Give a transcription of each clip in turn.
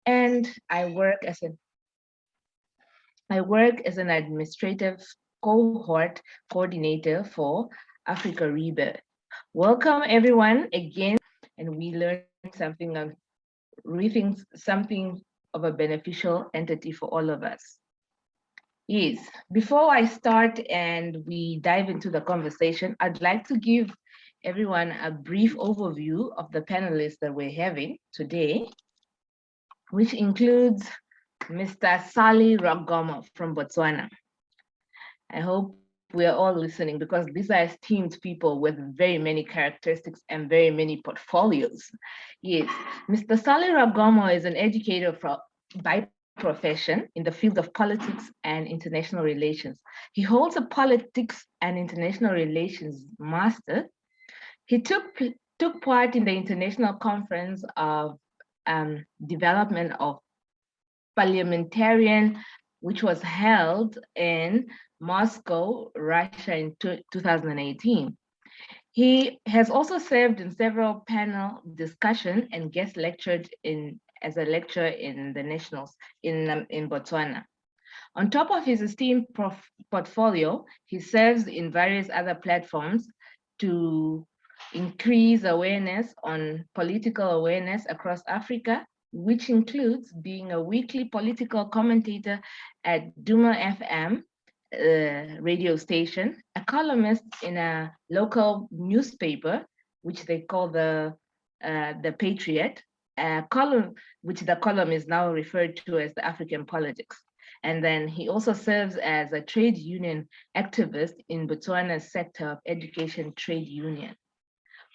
and I work as an administrative cohort coordinator for Africa Rebirth. Welcome everyone again, and we learned something of a beneficial entity for all of us. Yes, before I start and we dive into the conversation, I'd like to give everyone a brief overview of the panelists that we're having today, which includes Mr. Sally Ragomo from Botswana. I hope we are all listening because these are esteemed people with very many characteristics and very many portfolios. Yes, Mr. Sally Ragomo is an educator by profession in the field of politics and international relations. He holds a politics and international relations master. He took part in the International Conference of Development of Parliamentarian, which was held in Moscow, Russia in 2018. He has also served in several panel discussions and guest lectured as a lecturer in the nationals in Botswana. On top of his esteemed portfolio, he serves in various other platforms to increase awareness on political awareness across Africa, which includes being a weekly political commentator at Duma FM radio station, a columnist in a local newspaper, which they call the Patriot, a column, which the column is now referred to as the African Politics. And then he also serves as a trade union activist in Botswana's sector of education trade union.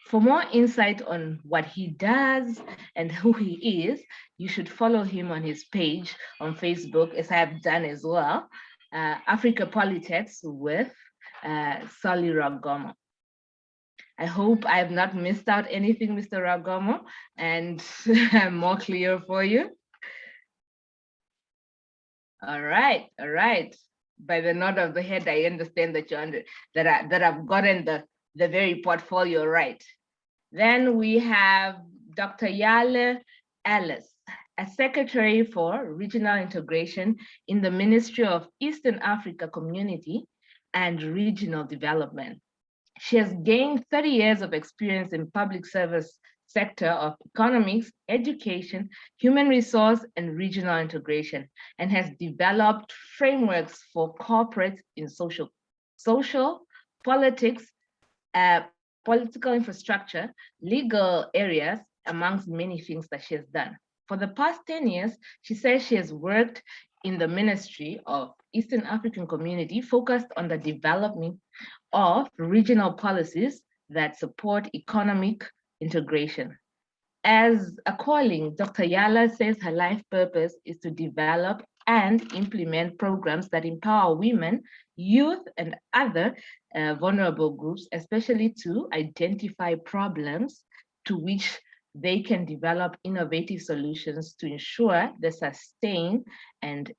For more insight on what he does and who he is, you should follow him on his page on Facebook, as I have done as well, Africa Politics with Sally Ragomo. I hope I have not missed out anything, Mr. Ragomo, and I'm more clear for you. All right. By the nod of the head, I understand that that I've gotten the very portfolio right. Then we have Dr. Yale Ellis, a secretary for regional integration in the Ministry of Eastern Africa Community and Regional Development. She has gained 30 years of experience in public service sector of economics, education, human resource, and regional integration, and has developed frameworks for corporates in social, politics, political infrastructure, legal areas, amongst many things that she has done. For the past 10 years, she says she has worked in the Ministry of Eastern African Community, focused on the development of regional policies that support economic integration. As a calling, Dr. Yala says her life purpose is to develop and implement programs that empower women, youth, and other vulnerable groups, especially to identify problems to which they can develop innovative solutions to ensure the sustained and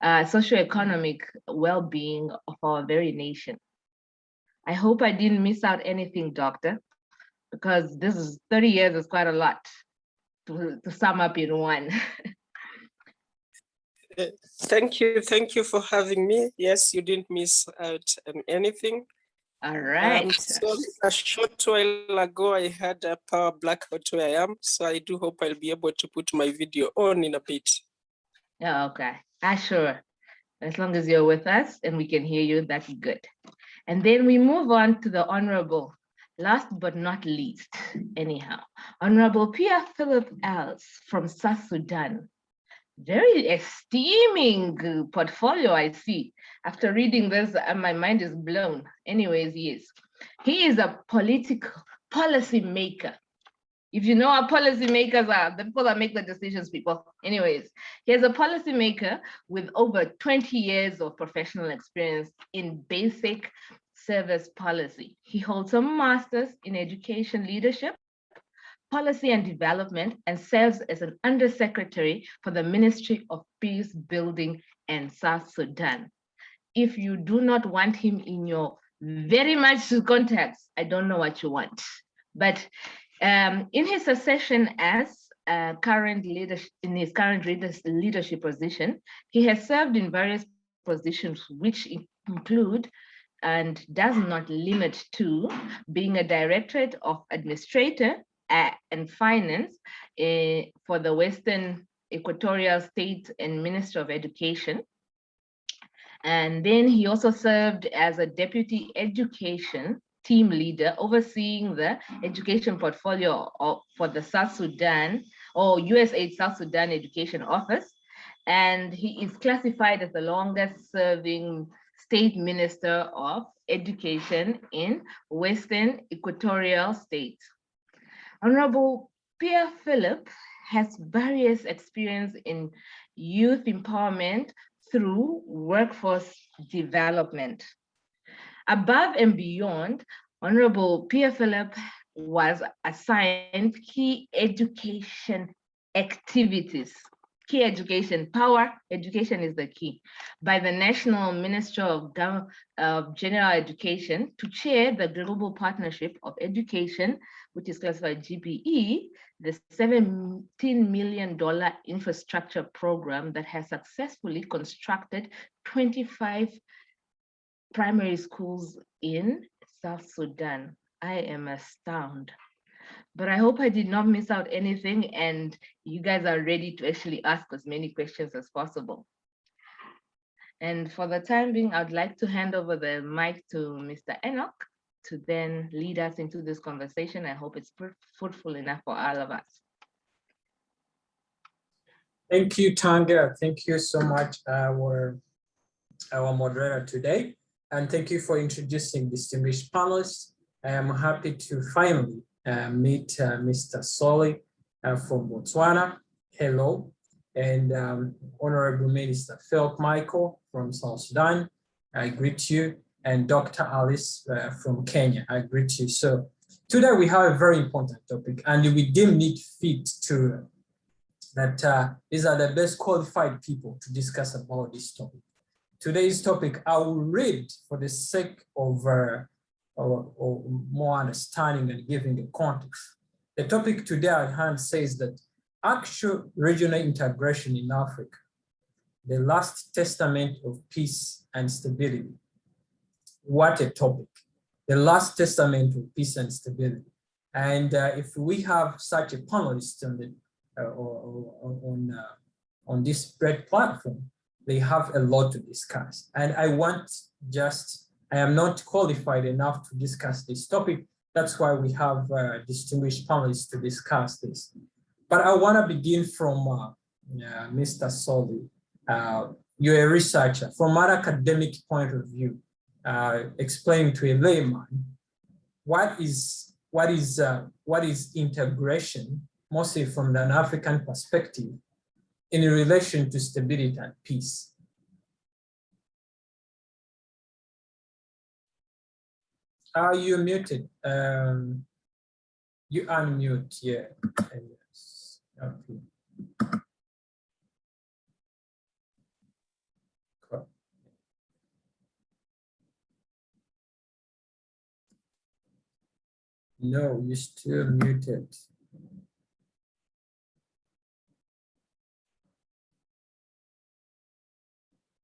socioeconomic well-being of our very nation. I hope I didn't miss out anything, Doctor, because this is 30 years is quite a lot to sum up in one. Thank you for having me. Yes, you didn't miss out on anything. All right. So a short while ago, I had a power blackout where I am, so I do hope I'll be able to put my video on in a bit. Yeah, okay. Sure. As long as you're with us and we can hear you, that's good. And then we move on to the Honorable, last but not least, anyhow, Honorable Philip from South Sudan. Very esteeming portfolio, I see. After reading this, my mind is blown. Anyways, yes. He is a policy maker. If you know what policymakers are, the people that make the decisions, people. Anyways, he is a policymaker with over 20 years of professional experience in basic service policy. He holds a master's in education leadership, policy and development, and serves as an undersecretary for the Ministry of Peace Building and South Sudan. If you do not want him in your very much contacts, I don't know what you want. But in his succession as current leadership in his current leadership position, he has served in various positions which include and does not limit to being a directorate of administrator and finance for the Western Equatorial State and Minister of Education. And then he also served as a deputy education team leader, overseeing the education portfolio for the South Sudan or USAID South Sudan Education Office. And he is classified as the longest serving state minister of education in Western Equatorial State. Honorable Pierre Philip has various experience in youth empowerment through workforce development. Above and beyond, Honorable Pierre Philip was assigned key education activities. Key education, power, education is the key, by the National Minister of General Education to chair the Global Partnership of Education, which is classified GPE, the $17 million infrastructure program that has successfully constructed 25 primary schools in South Sudan. I am astounded. But I hope I did not miss out anything and you guys are ready to actually ask as many questions as possible. And for the time being, I'd like to hand over the mic to Mr. Enoch to then lead us into this conversation. I hope it's fruitful enough for all of us. Thank you, Tanga. Thank you so much, our moderator today. And thank you for introducing distinguished panelists. I am happy to finally meet Mr. Soli from Botswana. Hello. And Honorable Minister Philip Michael from South Sudan. I greet you. And Dr. Alice from Kenya. I greet you. So today we have a very important topic, and we deem it fit to that these are the best qualified people to discuss about this topic. Today's topic, I will read for the sake of more understanding and giving a context. The topic today at hand says that actual regional integration in Africa, the last testament of peace and stability. What a topic, the last testament of peace and stability. And if we have such a panelist on the on this great platform, they have a lot to discuss. And I am not qualified enough to discuss this topic. That's why we have distinguished panelists to discuss this. But I want to begin from Mr. Soli. You're a researcher. From an academic point of view, explain to a layman what is integration, mostly from an African perspective, in relation to stability and peace. Are you muted? You unmute, yeah. Yes. Okay. Cool. No, you're still muted.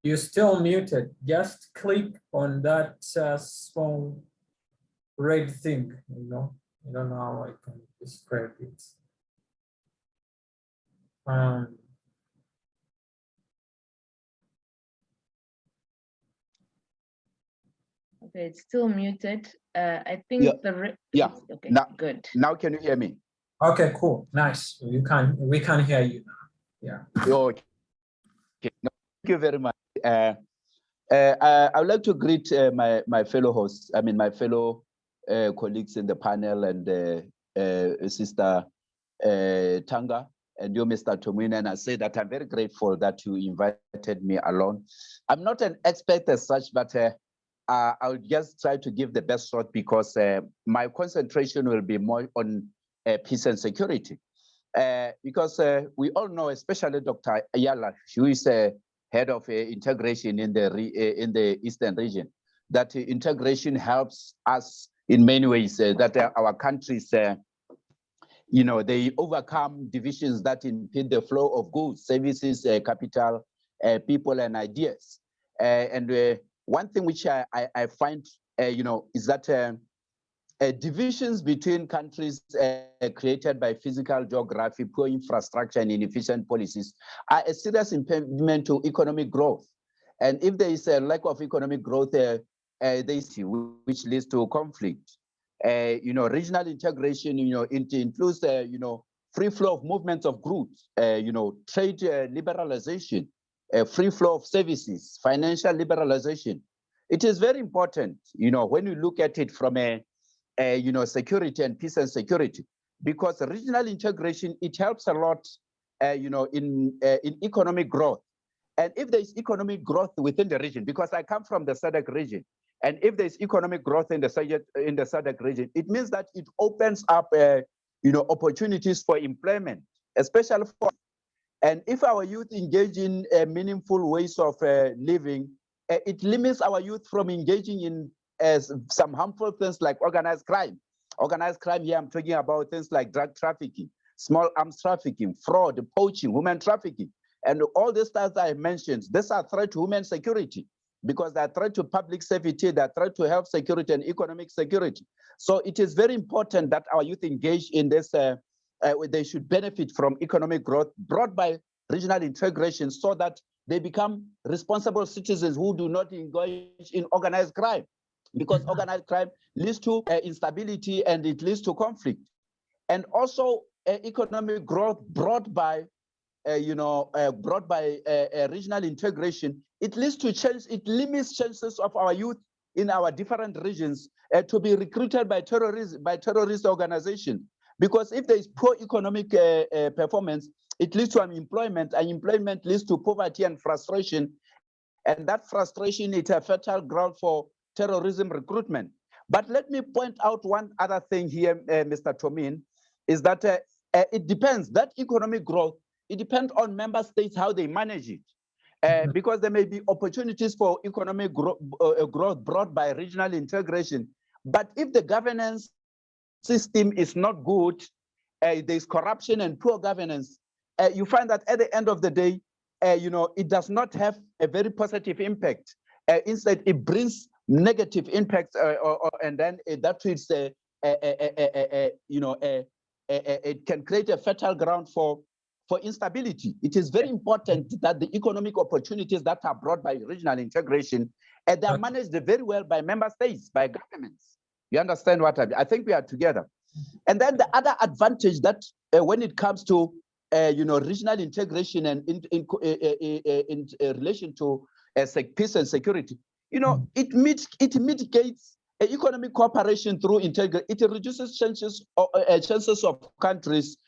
You're still muted. Just click on that small red thing, you know. I don't know how I can describe it. Okay, it's still muted. I think okay, now, good. Now can you hear me? Okay, cool, nice. We can hear you now. Yeah. Okay. No, thank you very much. I would like to greet my fellow hosts, my fellow colleagues in the panel, and Sister Tanga and you, Mr. Tomwin, and I say that I'm very grateful that you invited me along. I'm not an expert as such, but I'll just try to give the best shot because my concentration will be more on peace and security. Because we all know, especially Dr. Ayala, who is head of integration in the Eastern region, that integration helps us in many ways, that our countries they overcome divisions that impede the flow of goods, services, capital, people, and ideas. One thing which I find, is that divisions between countries created by physical geography, poor infrastructure, and inefficient policies are a serious impediment to economic growth. And if there is a lack of economic growth, there is which leads to conflict. Regional integration, it includes, free flow of movements of goods, trade liberalization, free flow of services, financial liberalization. It is very important, when you look at it from a security and peace and security, because regional integration, it helps a lot, in economic growth. And if there's economic growth within the region, because I come from the SADC region, and if there's economic growth in the SADC region, it means that it opens up, opportunities for employment, especially for. And if our youth engage in meaningful ways of living, it limits our youth from engaging in some harmful things like organized crime. Organized crime here, I'm talking about things like drug trafficking, small arms trafficking, fraud, poaching, human trafficking. And all these stuff that I mentioned, these are threats to human security, because they are threat to public safety, they are threat to health security and economic security. So it is very important that our youth engage in this, they should benefit from economic growth brought by regional integration, so that they become responsible citizens who do not engage in organized crime, because organized crime leads to instability and it leads to conflict. And also economic growth brought by regional integration, it leads to change, it limits chances of our youth in our different regions to be recruited by terrorist organizations. Because if there is poor economic performance, it leads to unemployment, and employment leads to poverty and frustration. And that frustration is a fertile ground for terrorism recruitment. But let me point out one other thing here, Mr. Tomin, is that it depends, that economic growth, it depends on member states how they manage it. Because there may be opportunities for economic growth brought by regional integration. But if the governance system is not good, there's corruption and poor governance, you find that at the end of the day, it does not have a very positive impact. Instead, it brings negative impacts, and then that is, it can create a fertile ground for instability. It is very important that the economic opportunities that are brought by regional integration, they are managed very well by member states, by governments. You understand what I mean? I think we are together. And then the other advantage that when it comes to regional integration and in relation to peace and security, it mitigates economic cooperation through integration. It reduces chances of countries,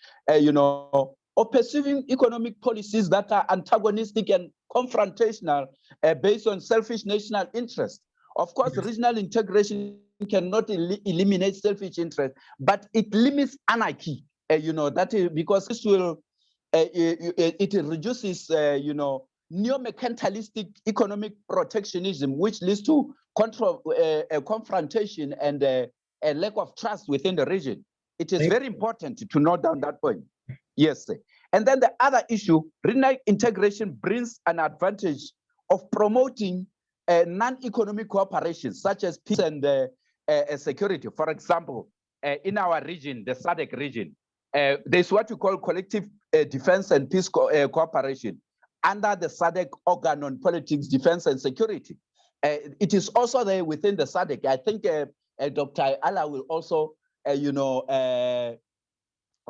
of pursuing economic policies that are antagonistic and confrontational based on selfish national interest. Of course, regional integration cannot eliminate selfish interest, but it limits anarchy. That is because this will it reduces neo-mercantilistic economic protectionism, which leads to confrontation and a lack of trust within the region. It is very important to note down that point. Yes. And then the other issue, regional integration brings an advantage of promoting non-economic cooperation, such as peace and security. For example, in our region, the SADC region, there's what you call collective defense and peace cooperation under the SADC organ on politics, defense, and security. It is also there within the SADC. I think Dr. Ala will also,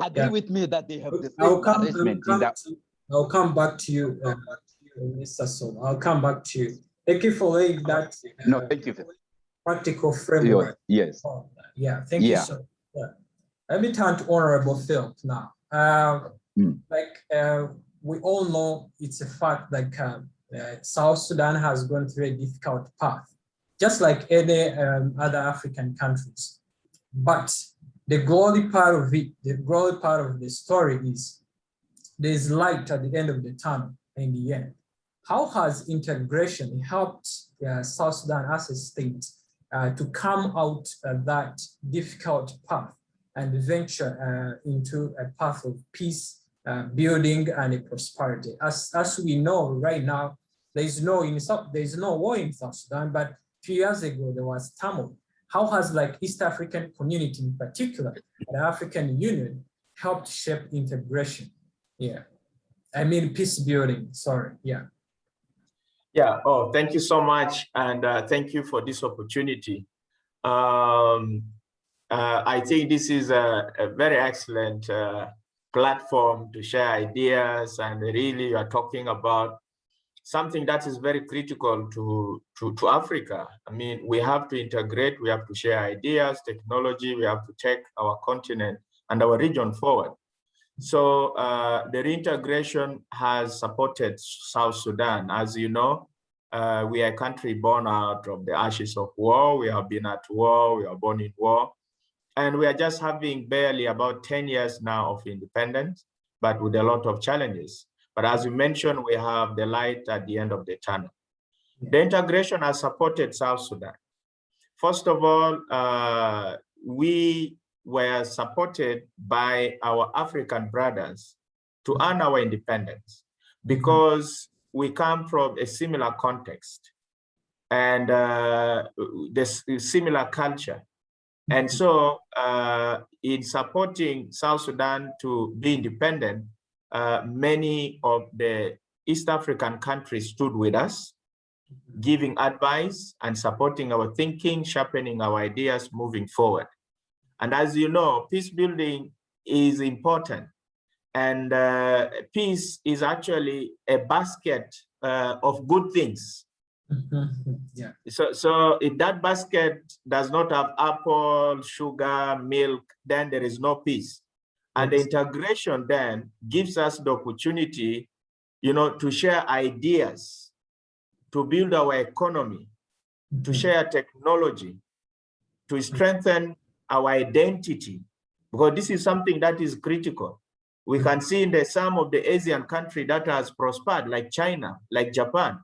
agree with me that they have the same arrangement. I'll come back to you, Mr. So. I'll come back to you. Thank you for laying that. No, thank you. Practical framework. Yes. Yeah, thank you so much. Yeah. Let me turn to Honorable Philip now. We all know, it's a fact, like South Sudan has gone through a difficult path, just like any other African countries. But the glory part of it, the glory part of the story is there's light at the end of the tunnel in the end. How has integration helped South Sudan as a state to come out that difficult path and venture into a path of peace, building, and prosperity. As we know right now, there's no war in South Sudan, but a few years ago there was turmoil. How has like East African community in particular, the African Union, helped shape integration? Yeah, I mean peace building. Sorry, yeah. Yeah. Oh, thank you so much, and thank you for this opportunity. I think this is a very excellent platform to share ideas, and really you are talking about something that is very critical to Africa. I mean, we have to integrate, we have to share ideas, technology, we have to take our continent and our region forward. So the reintegration has supported South Sudan. As you know, we are a country born out of the ashes of war. We have been at war, we are born in war. And we are just having barely about 10 years now of independence, but with a lot of challenges. But as you mentioned, we have the light at the end of the tunnel. The integration has supported South Sudan. First of all, we were supported by our African brothers to earn our independence because we come from a similar context and this similar culture. And so in supporting South Sudan to be independent, many of the East African countries stood with us, giving advice and supporting our thinking, sharpening our ideas moving forward. And as you know, peace building is important. And peace is actually a basket of good things. Yeah. So if that basket does not have apple, sugar, milk, then there is no peace. And the integration then gives us the opportunity, to share ideas, to build our economy, to share technology, to strengthen our identity, because this is something that is critical. We can see in some of the Asian countries that has prospered, like China, like Japan,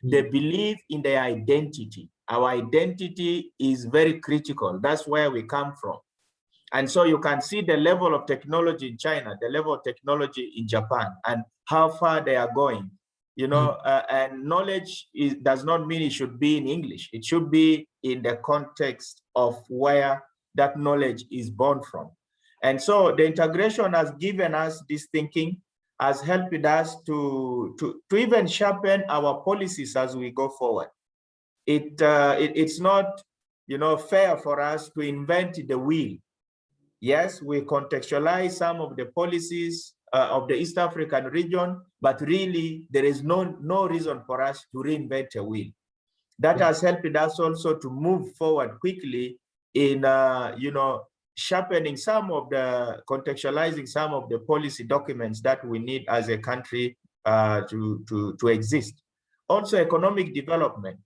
they believe in their identity. Our identity is very critical. That's where we come from. And so you can see the level of technology in China, the level of technology in Japan, and how far they are going. And knowledge does not mean it should be in English. It should be in the context of where that knowledge is born from. And so the integration has given us this thinking, has helped us to even sharpen our policies as we go forward. It's not, fair for us to invent the wheel. Yes, we contextualize some of the policies of the East African region, but really there is no reason for us to reinvent a wheel. That has helped us also to move forward quickly in, sharpening contextualizing some of the policy documents that we need as a country to exist. Also, economic development.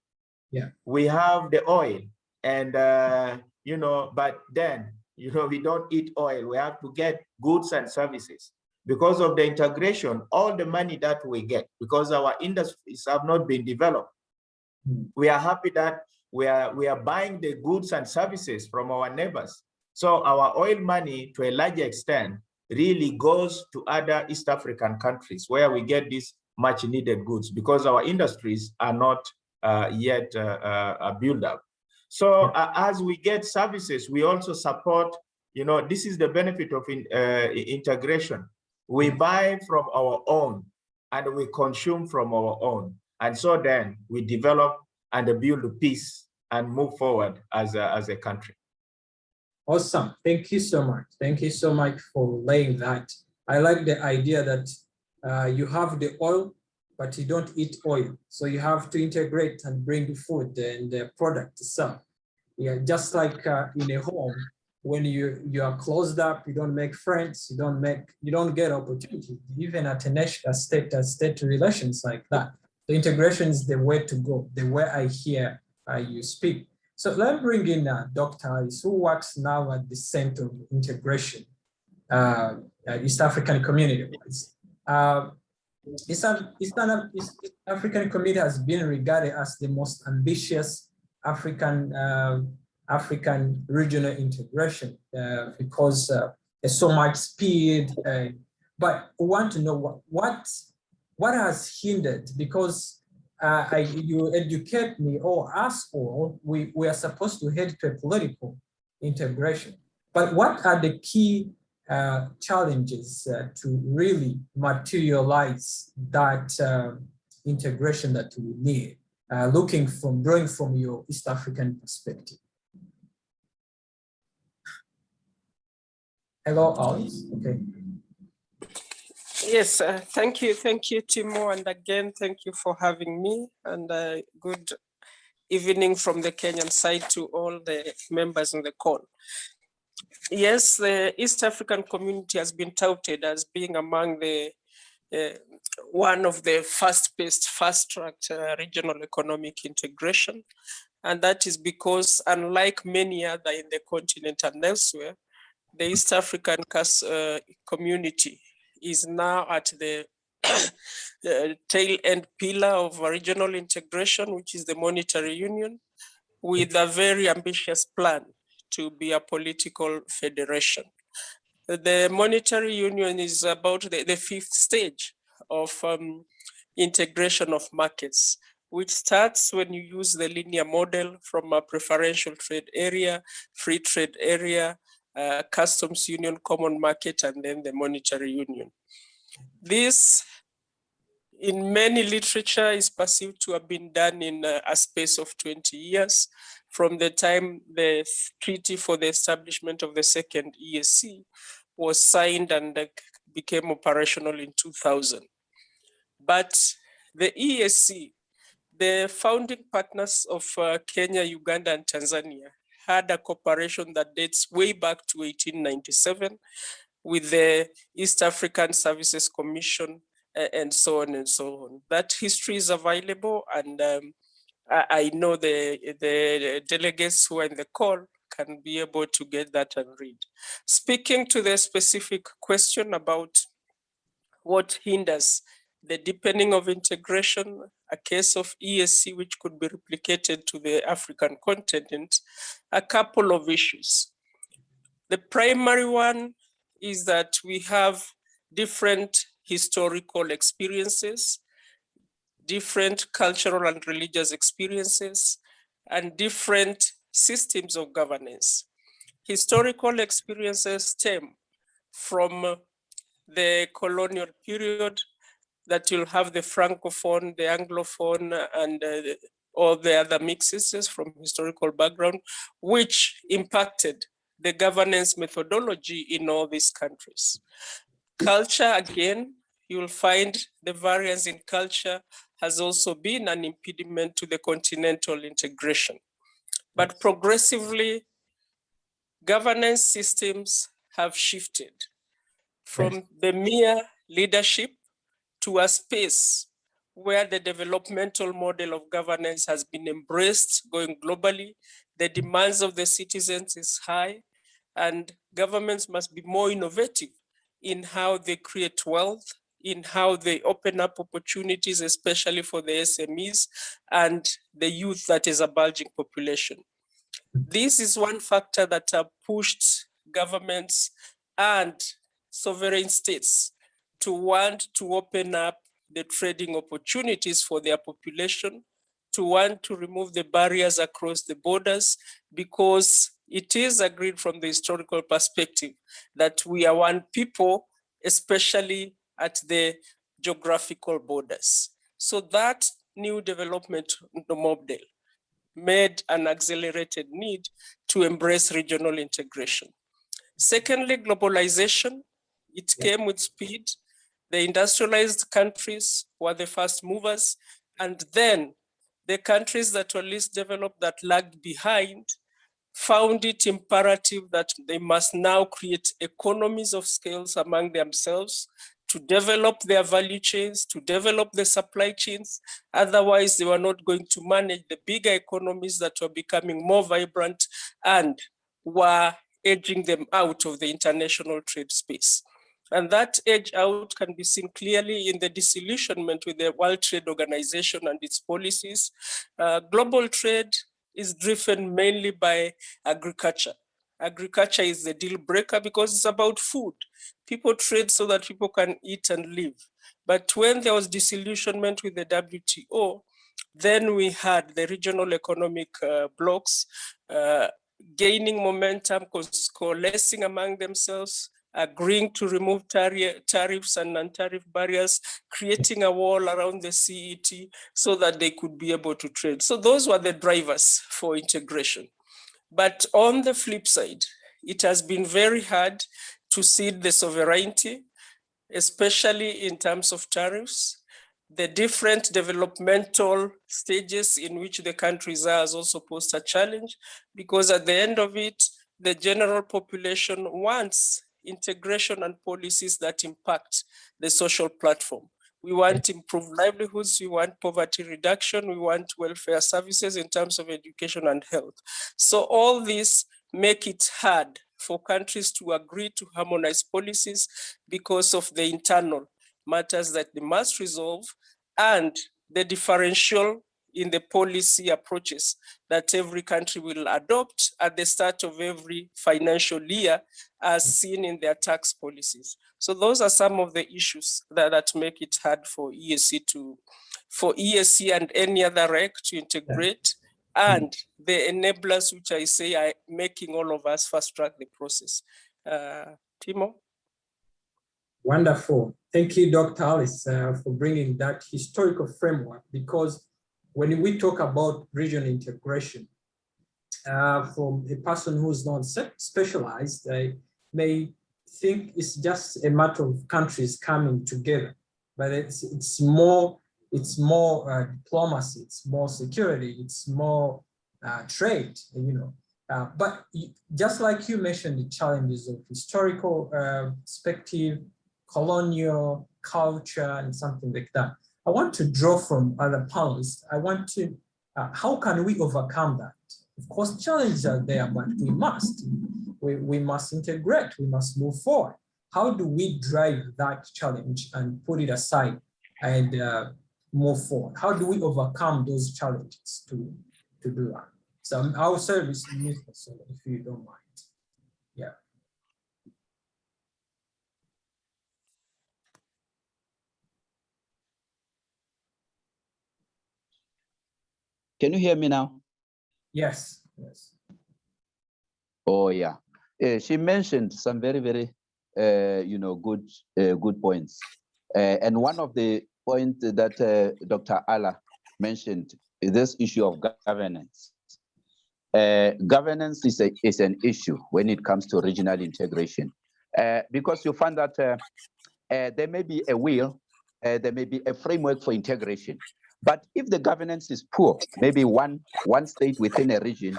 Yeah, we have the oil, and but then we don't eat oil. We have to get goods and services. Because of the integration, all the money that we get, because our industries have not been developed, we are happy that we are buying the goods and services from our neighbors. So our oil money, to a large extent, really goes to other East African countries where we get these much needed goods, because our industries are not yet built up. So as we get services, we also support, this is the benefit of integration. We buy from our own and we consume from our own. And so then we develop and build peace and move forward as a country. Awesome. Thank you so much. Thank you so much for laying that. I like the idea that you have the oil, but you don't eat oil. So you have to integrate and bring the food and the product itself. Yeah, just like in a home, when you are closed up, you don't make friends, you don't get opportunity, even at a national state relations like that. The integration is the way to go, the way I hear you speak. So let me bring in Dr. Alice, who works now at the Center of Integration, East African Community. East African Community has been regarded as the most ambitious African African regional integration because there's so much speed. But we want to know what has hindered, because you educate me or us all, we are supposed to head to a political integration. But what are the key challenges to really materialize that integration that we need, drawing from your East African perspective? Hello, Alice. Okay. Yes, thank you, Timo, and again, thank you for having me, and good evening from the Kenyan side to all the members on the call. Yes, the East African community has been touted as being among the one of the fast-paced, fast-tracked regional economic integration, and that is because, unlike many other in the continent and elsewhere, the East African community is now at the tail end pillar of regional integration, which is the monetary union, with a very ambitious plan to be a political federation. The monetary union is about the fifth stage of integration of markets, which starts when you use the linear model from a preferential trade area, free trade area, customs union, common market, and then the monetary union. This, in many literature, is perceived to have been done in a space of 20 years, from the time the treaty for the establishment of the second EAC was signed and became operational in 2000. But the EAC, the founding partners of Kenya, Uganda, and Tanzania had a cooperation that dates way back to 1897 with the East African Services Commission and so on and so on. That history is available, and I know the delegates who are in the call can be able to get that and read. Speaking to the specific question about what hinders the deepening of integration, a case of EAC which could be replicated to the African continent, a couple of issues. The primary one is that we have different historical experiences, different cultural and religious experiences, and different systems of governance. Historical experiences stem from the colonial period, that you'll have the Francophone, the Anglophone, and all the other mixes from historical background, which impacted the governance methodology in all these countries. Culture, again, you'll find the variance in culture has also been an impediment to the continental integration. But progressively, governance systems have shifted from the mere leadership to a space where the developmental model of governance has been embraced, going globally. The demands of the citizens is high, and governments must be more innovative in how they create wealth, in how they open up opportunities, especially for the SMEs and the youth that is a bulging population. This is one factor that have pushed governments and sovereign states to want to open up the trading opportunities for their population, to want to remove the barriers across the borders, because it is agreed from the historical perspective that we are one people, especially at the geographical borders. So that new development model made an accelerated need to embrace regional integration. Secondly, globalization, it came with speed. The industrialized countries were the first movers, and then the countries that were least developed, that lagged behind, found it imperative that they must now create economies of scales among themselves to develop their value chains, to develop the supply chains. Otherwise, they were not going to manage the bigger economies that were becoming more vibrant and were edging them out of the international trade space. And that edge out can be seen clearly in the disillusionment with the World Trade Organization and its policies. Global trade is driven mainly by agriculture. Agriculture is the deal breaker because it's about food. People trade so that people can eat and live. But when there was disillusionment with the WTO, then we had the regional economic blocs gaining momentum, coalescing among themselves, agreeing to remove tariffs and non-tariff barriers, creating a wall around the CET so that they could be able to trade. So those were the drivers for integration. But on the flip side, it has been very hard to cede the sovereignty, especially in terms of tariffs. The different developmental stages in which the countries are has also posed a challenge, because at the end of it, the general population wants integration and policies that impact the social platform. We want improved livelihoods, we want poverty reduction, we want welfare services in terms of education and health. So all these make it hard for countries to agree to harmonize policies because of the internal matters that they must resolve and the differential in the policy approaches that every country will adopt at the start of every financial year, as seen in their tax policies. So those are some of the issues that make it hard for EAC and any other REC to integrate, and the enablers, which I say are making all of us fast track the process. Timo? Wonderful. Thank you, Dr. Alice, for bringing that historical framework, because when we talk about regional integration, from a person who's not specialized, I may think it's just a matter of countries coming together, but it's more diplomacy, it's more security, it's more trade, but just like you mentioned, the challenges of historical perspective, colonial culture, and something like that. I want to draw from other panelists. I want to, how can we overcome that? Of course, challenges are there, but we must integrate, we must move forward. How do we drive that challenge and put it aside and move forward? How do we overcome those challenges to do that? So I'll service Mr. Solo, if you don't mind. Yeah. Can you hear me now? Yes, yes. Oh, yeah. She mentioned some very, very, good points. And one of the points that Dr. Ala mentioned is this issue of governance. Governance is an issue when it comes to regional integration, because you find that there may be a will, there may be a framework for integration. But if the governance is poor, maybe one state within a region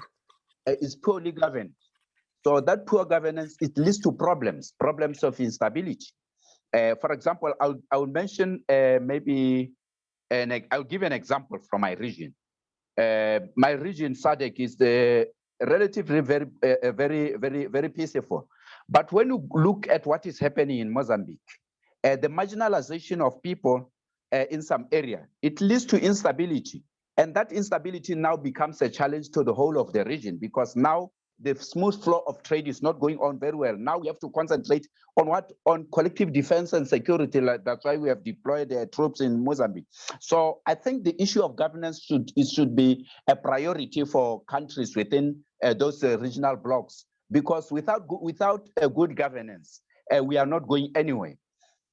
is poorly governed. So that poor governance, it leads to problems of instability. For example, I'll mention maybe, I'll give an example from my region. My region, SADC, is the relatively very peaceful. But when you look at what is happening in Mozambique, the marginalization of people in some area, it leads to instability. And that instability now becomes a challenge to the whole of the region, because now the smooth flow of trade is not going on very well. Now we have to concentrate on what? On collective defense and security. That's why we have deployed troops in Mozambique. So I think the issue of governance should be a priority for countries within those regional blocks, because without a good governance, we are not going anywhere.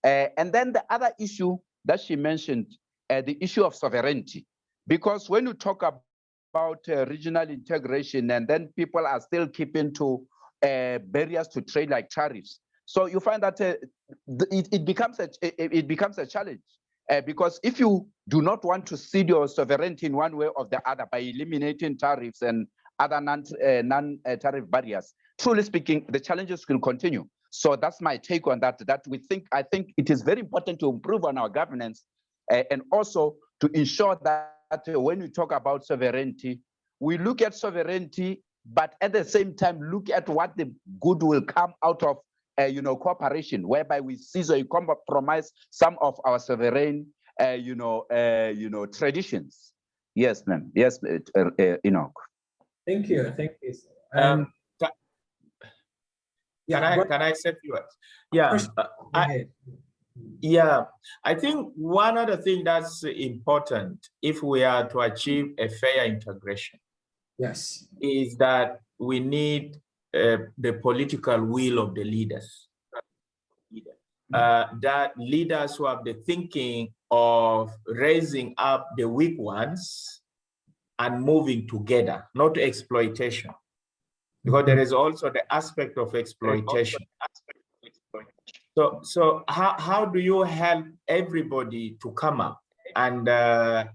And then the other issue that she mentioned, the issue of sovereignty, because when you talk about regional integration, and then people are still keeping to barriers to trade like tariffs. So you find that it becomes a challenge, because if you do not want to cede your sovereignty in one way or the other by eliminating tariffs and other non-tariff barriers, truly speaking, the challenges will continue. So that's my take on that. I think it is very important to improve on our governance, and also to ensure that when we talk about sovereignty, we look at sovereignty, but at the same time look at what the good will come out of cooperation, whereby we seize or compromise some of our sovereign traditions. Yes, ma'am. Yes, Enoch. Thank you. Thank you. And can I say a few words? Yeah. Yeah, I think one other thing that's important if we are to achieve a fair integration, yes, is that we need the political will of the leaders. That leaders who have the thinking of raising up the weak ones and moving together, not exploitation. Because there is also the aspect of exploitation. So how do you help everybody to come up and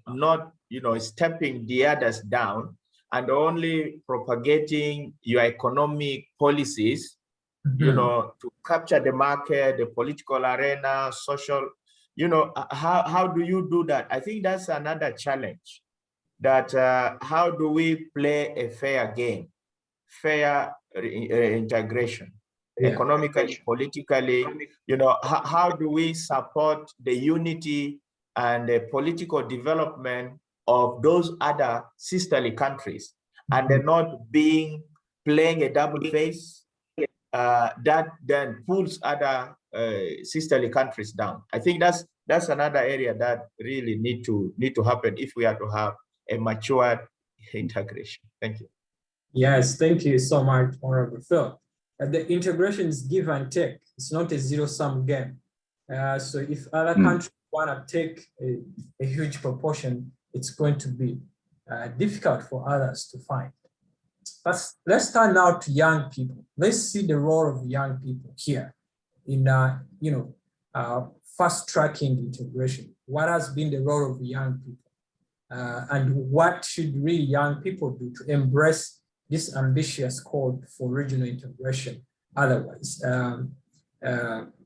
not, stepping the others down and only propagating your economic policies, to capture the market, the political arena, social, how do you do that? I think that's another challenge, that how do we play a fair game, fair integration? Yeah. Economically, politically, how do we support the unity and the political development of those other sisterly countries, and they're not playing a double face that then pulls other sisterly countries down. I think that's another area that really need to happen if we are to have a matured integration. Thank you. Yes, thank you so much, Honorable Phil. The integration is give and take. It's not a zero-sum game. So if other countries want to take a huge proportion, it's going to be difficult for others to find. But let's turn now to young people. Let's see the role of young people here in, fast-tracking integration. What has been the role of young people? And what should really young people do to embrace this ambitious call for regional integration otherwise?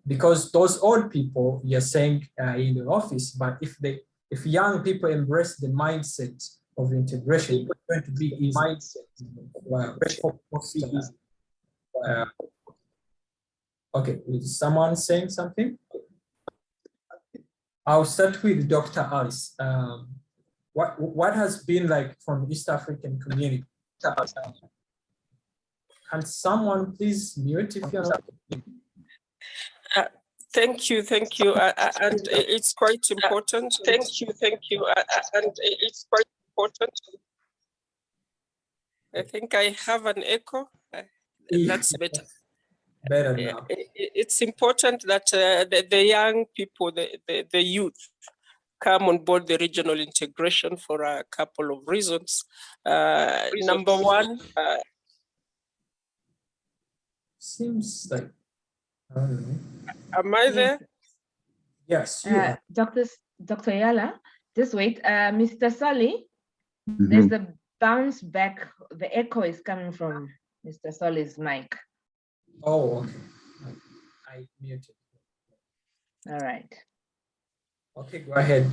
Because those old people, you're saying in the office, but if young people embrace the mindset of integration, it's going to be easy. Okay, is someone saying something? I'll start with Dr. Alice. What has been like from East African community? Can someone please mute if you're not? Thank you, and it's quite important. Thank you, and it's quite important. I think I have an echo. That's better. Better now. It's important that the young people, the youth, come on board the regional integration for a couple of reasons. Number one, seems like, I don't know. Am I there? Yes, you are. Dr. Yala, just wait. Mr. Sully, there's a bounce back. The echo is coming from Mr. Sully's mic. Oh, okay. I muted. All right. Okay, go ahead,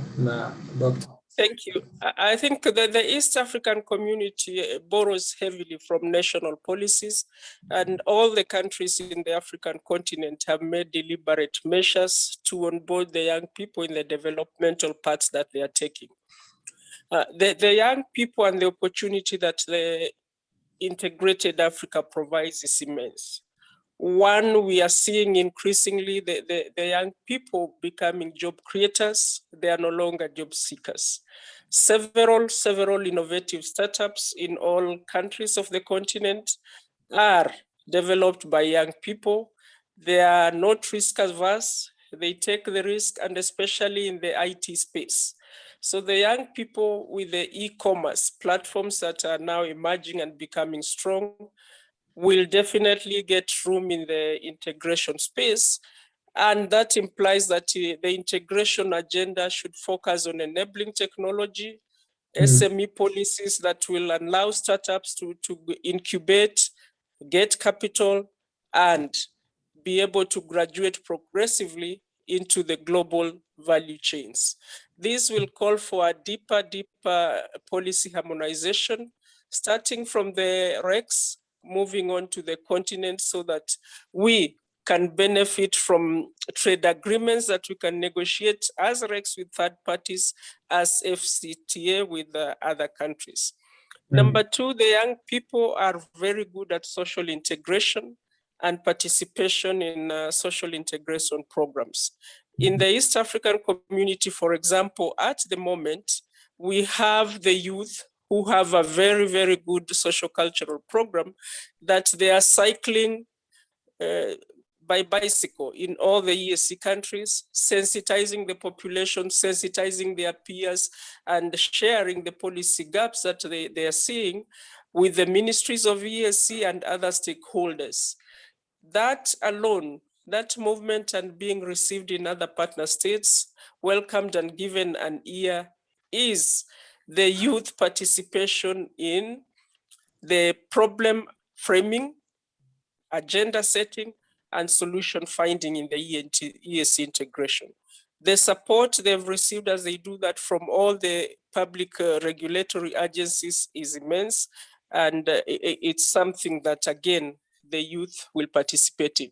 Doctor. Thank you. I think that the East African community borrows heavily from national policies, and all the countries in the African continent have made deliberate measures to onboard the young people in the developmental paths that they are taking. The young people and the opportunity that the integrated Africa provides is immense. One, we are seeing increasingly the young people becoming job creators. They are no longer job seekers. Several innovative startups in all countries of the continent are developed by young people. They are not risk averse. They take the risk, and especially in the IT space. So the young people with the e-commerce platforms that are now emerging and becoming strong will definitely get room in the integration space. And that implies that the integration agenda should focus on enabling technology, SME policies that will allow startups to incubate, get capital, and be able to graduate progressively into the global value chains. This will call for a deeper policy harmonization, starting from the REX, moving on to the continent, so that we can benefit from trade agreements that we can negotiate as REX with third parties, as FCTA with other countries. Number two, the young people are very good at social integration and participation in social integration programs. In the East African community, for example, at the moment, we have the youth who have a very, very good social cultural program that they are cycling by bicycle in all the EAC countries, sensitizing the population, sensitizing their peers, and sharing the policy gaps that they are seeing with the ministries of EAC and other stakeholders. That alone, that movement and being received in other partner states, welcomed and given an ear, is the youth participation in the problem framing, agenda setting, and solution finding in the EAC integration. The support they've received as they do that from all the public regulatory agencies is immense, and it's something that, again, the youth will participate in.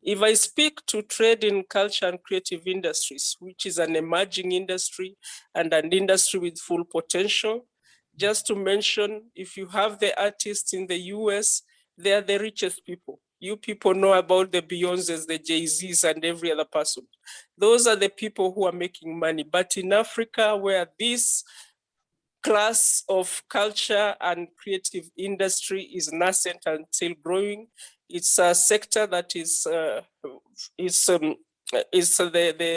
If I speak to trade in culture and creative industries, which is an emerging industry and an industry with full potential, just to mention, if you have the artists in the US, they are the richest people. You people know about the Beyoncés, the Jay-Z's, and every other person. Those are the people who are making money. But in Africa, where this class of culture and creative industry is nascent and still growing, it's a sector that is the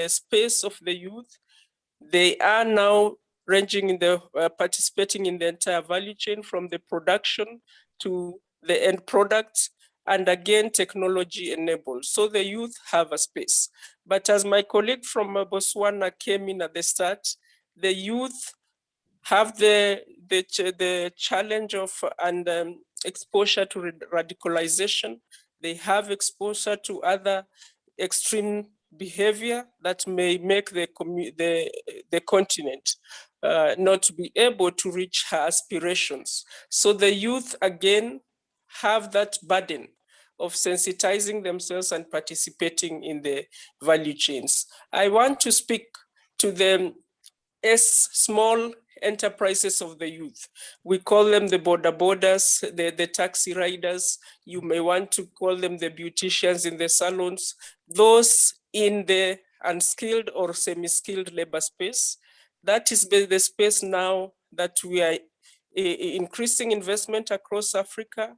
space of the youth. They are now ranging in the participating in the entire value chain, from the production to the end product, and again, technology enabled. So the youth have a space. But as my colleague from Botswana came in at the start, the youth have the challenge of exposure to radicalization. They have exposure to other extreme behavior that may make the continent not be able to reach her aspirations. So the youth, again, have that burden of sensitizing themselves and participating in the value chains. I want to speak to the small enterprises of the youth. We call them the border borders, the taxi riders. You may want to call them the beauticians in the salons, those in the unskilled or semi-skilled labor space. That is the space now that we are increasing investment across Africa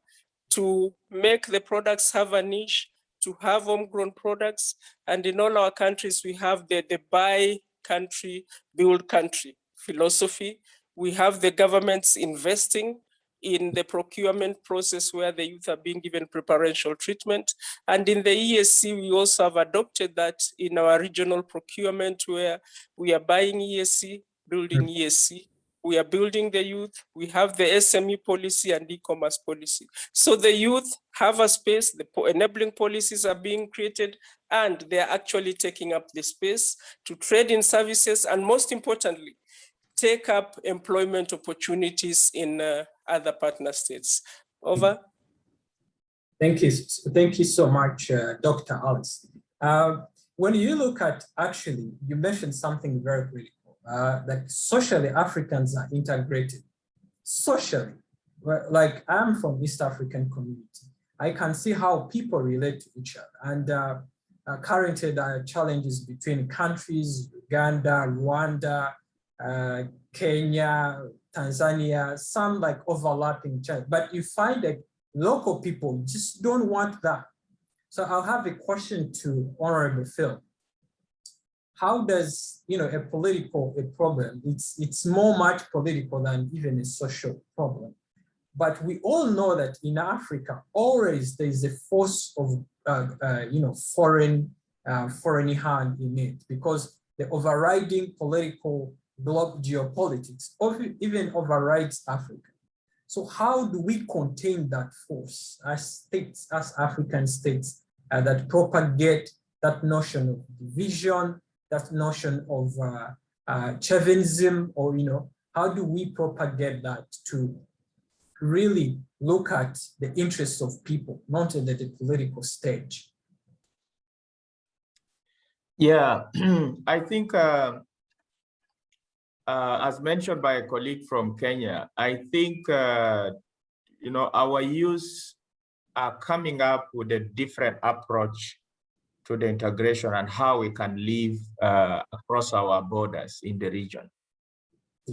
to make the products have a niche, to have homegrown products. And in all our countries, we have the buy country, build country philosophy. We have the governments investing in the procurement process where the youth are being given preferential treatment. And in the EAC, we also have adopted that in our regional procurement where we are buying EAC, building EAC. We are building the youth. We have the SME policy and e-commerce policy. So the youth have a space, the enabling policies are being created, and they're actually taking up the space to trade in services, and most importantly, take up employment opportunities in other partner states. Over. Thank you so much, Dr. Alice. When you look at, actually, you mentioned something very critical, that socially Africans are integrated. Socially, like I'm from East African community, I can see how people relate to each other. And currently there are challenges between countries, Uganda, Rwanda, Kenya, Tanzania, some like overlapping challenges, but you find that local people just don't want that. So I'll have a question to Honorable Phil. How does, a problem, it's more much political than even a social problem. But we all know that in Africa, always there is a force of, foreign hand in it, because the overriding political bloc geopolitics even overrides Africa. So how do we contain that force as states, as African states, that propagate that notion of division, that notion of chauvinism, or, how do we propagate that to really look at the interests of people, not at the political stage? Yeah, I think as mentioned by a colleague from Kenya, I think, our youth are coming up with a different approach to the integration and how we can live across our borders in the region.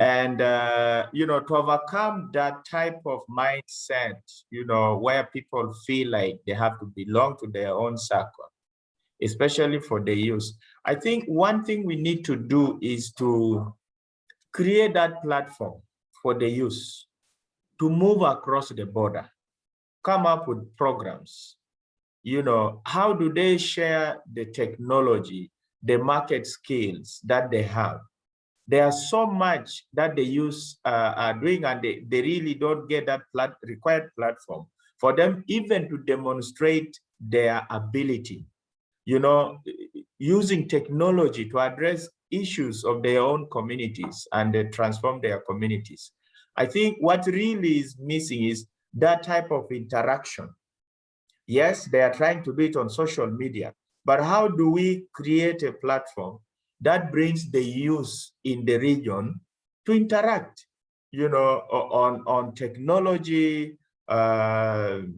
And, to overcome that type of mindset, where people feel like they have to belong to their own circle, especially for the youth, I think one thing we need to do is to create that platform for the youth to move across the border, come up with programs. How do they share the technology, the market skills that they have? There's so much that the youth are doing, and they really don't get that required platform for them even to demonstrate their ability, using technology to address issues of their own communities and transform their communities. I think what really is missing is that type of interaction. Yes, they are trying to do it on social media, but how do we create a platform that brings the youth in the region to interact, on technology, on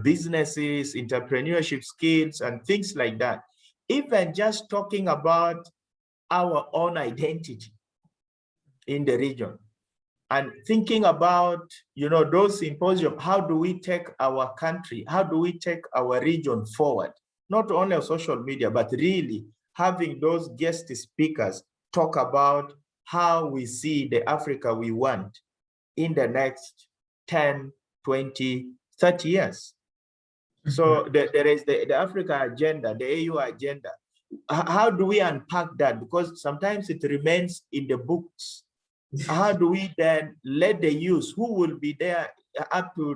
businesses, entrepreneurship skills, and things like that. Even just talking about our own identity in the region and thinking about, those symposiums, how do we take our country, how do we take our region forward? Not only on social media, but really having those guest speakers talk about how we see the Africa we want in the next 10, 20, 30 years. So there is the Africa agenda, the AU agenda. How do we unpack that? Because sometimes it remains in the books. How do we then let the youth who will be there up to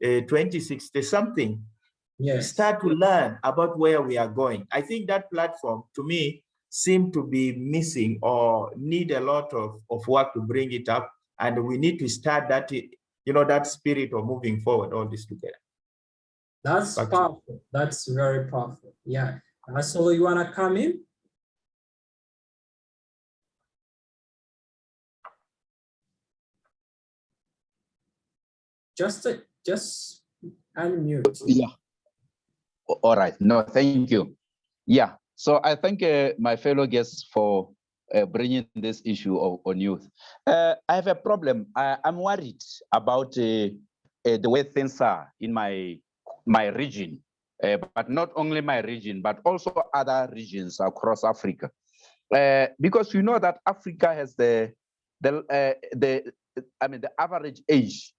2060 something, yes, start to learn about where we are going? I think that platform, to me, seem to be missing or need a lot of work to bring it up. And we need to start that, that spirit of moving forward, all this together. That's powerful. That's very powerful. Yeah. So you want to come in? Just unmute. Yeah. All right. No, thank you. Yeah. So I thank my fellow guests for bringing this issue on youth. I have a problem. I'm worried about the way things are in my region, but not only my region, but also other regions across Africa. Because you know that Africa has the average age.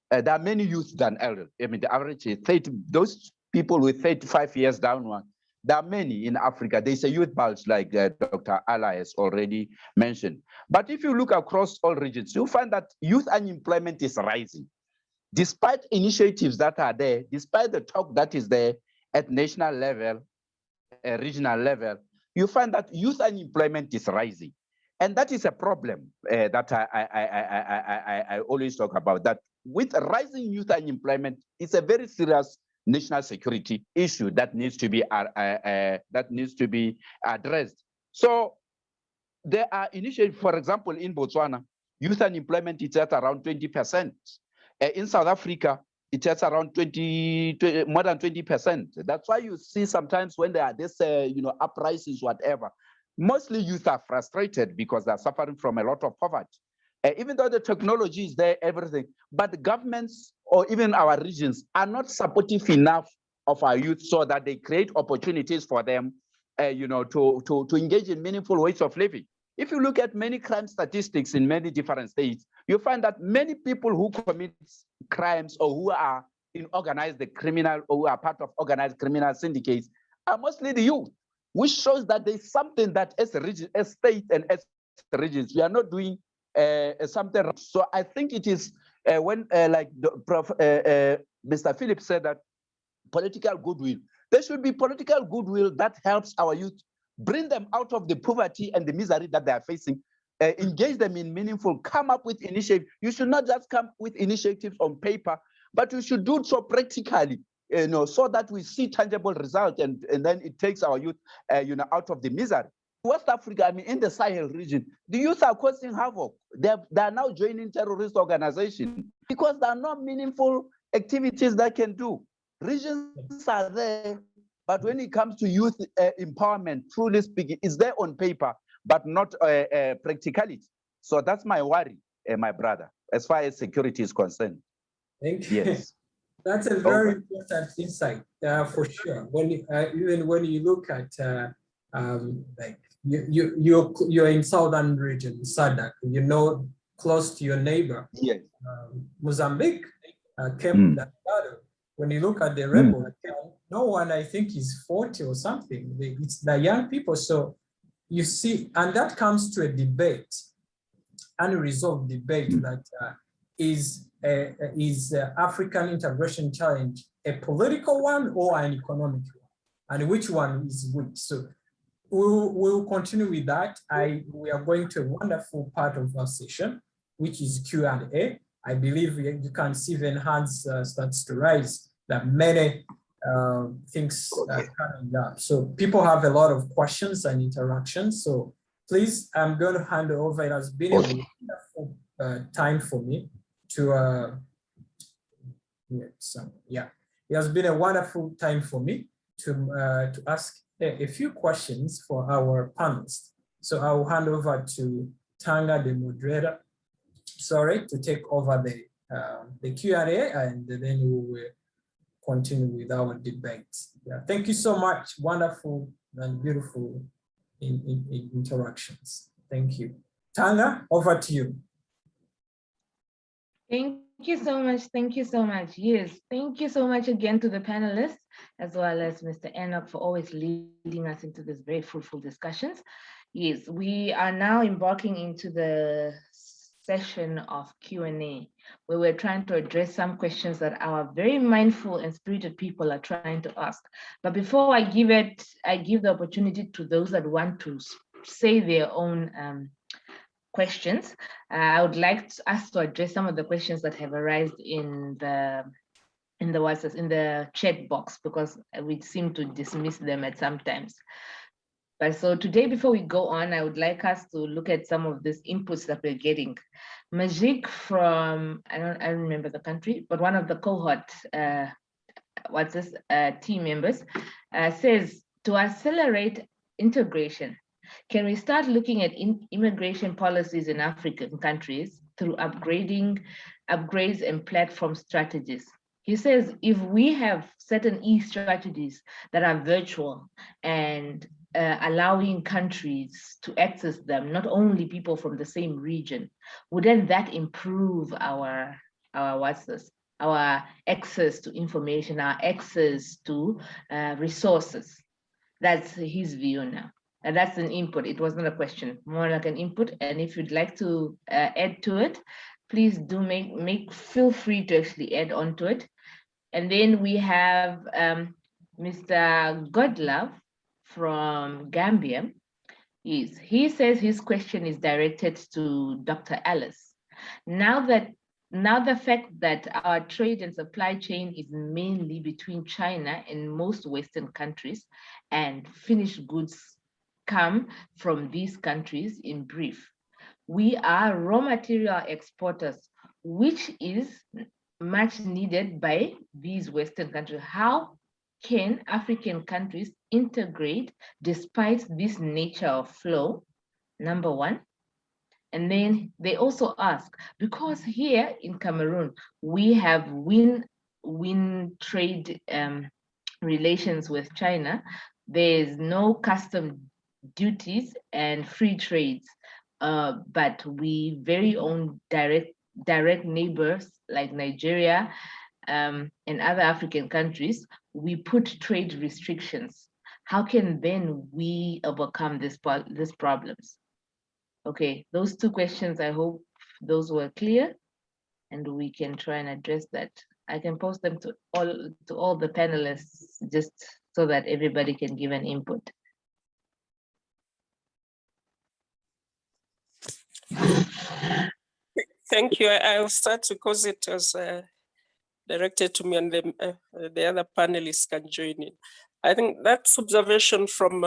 There are many youth than elders. The average is 30. Those people with 35 years downward, there are many in Africa. There's a youth bulge, like Dr. Ala has already mentioned. But if you look across all regions, you'll find that youth unemployment is rising. Despite initiatives that are there, despite the talk that is there at national level, regional level, you find that youth unemployment is rising. And that is a problem that I always talk about, that with rising youth unemployment, it's a very serious national security issue that needs to be addressed. So there are initiatives, for example, in Botswana, youth unemployment is at around 20%. In South Africa, it's at around more than 20%. That's why you see sometimes when there are this, uprisings, whatever, mostly youth are frustrated because they're suffering from a lot of poverty. Even though the technology is there, everything, but the governments or even our regions are not supportive enough of our youth so that they create opportunities for them, to engage in meaningful ways of living. If you look at many crime statistics in many different states, you find that many people who commit crimes or who are in organized criminal or who are part of organized criminal syndicates are mostly the youth, which shows that there's something that as a region, as state and as regions, we are not doing something. So I think it is when like Mr. Philip said that political goodwill, there should be political goodwill that helps our youth, bring them out of the poverty and the misery that they are facing, engage them in meaningful, come up with initiatives. You should not just come with initiatives on paper, but you should do so practically, so that we see tangible results, and then it takes our youth, out of the misery. West Africa, I mean, in the Sahel region, the youth are causing havoc. They are now joining terrorist organizations because there are no meaningful activities that can do. Regions are there, but when it comes to youth empowerment, truly speaking, it's there on paper, but not practicality. So that's my worry, my brother, as far as security is concerned. Thank you. Yes. That's a very important insight, for sure. When even when you look at like you're in southern region, SADC, you know, close to your neighbor, yes, Mozambique, Cape Delgado. When you look at the rebel account, no one, I think, is 40 or something. It's the young people. So you see, and that comes to a debate, unresolved debate that is African integration challenge a political one or an economic one, and which one is which? So we'll continue with that. We are going to a wonderful part of our session, which is Q&A. I believe you can see when hands starts to rise that many things are coming up. So people have a lot of questions and interactions. So please, I'm going to hand over. It has been a wonderful time for me to, it has been a wonderful time for me to ask a few questions for our panelists. So I will hand over to Tanga, the moderator, to take over the Q&A, and then we will continue with our debate. Yeah, thank you so much. Wonderful and beautiful interactions. Thank you. Tanga, over to you. Thank you so much. Thank you so much. Yes, thank you so much again to the panelists, as well as Mr. Enoch for always leading us into these very fruitful discussions. Yes, we are now embarking into the session of Q&A, where we're trying to address some questions that our very mindful and spirited people are trying to ask. But before I give the opportunity to those that want to say their own questions, I would like us to address some of the questions that have arisen in the chat box, because we seem to dismiss them at some times. But so today, before we go on, I would like us to look at some of these inputs that we're getting. Majik from, I don't remember the country, but one of the cohort, team members, says, to accelerate integration, can we start looking at immigration policies in African countries through upgrades and platform strategies? He says, if we have certain strategies that are virtual and allowing countries to access them, not only people from the same region, wouldn't that improve our access to information, our access to resources? That's his view now. And that's an input. It was not a question, more like an input. And if you'd like to add to it, please do feel free to actually add on to it. And then we have Mr. Godlove from Gambia. He says his question is directed to Dr. Alice. Now the fact that our trade and supply chain is mainly between China and most Western countries, and finished goods come from these countries, in brief, we are raw material exporters, which is much needed by these Western countries. How can African countries integrate despite this nature of flow? Number one. And then they also ask, because here in Cameroon, we have win trade relations with China, there's no custom duties and free trades, but we very own direct neighbors like Nigeria and other African countries, we put trade restrictions. How can then we overcome these problems? Okay, those two questions, I hope those were clear and we can try and address that. I can post them to all the panelists just so that everybody can give an input. Thank you. I'll start because it was directed to me, and the other panelists can join in. I think that's observation from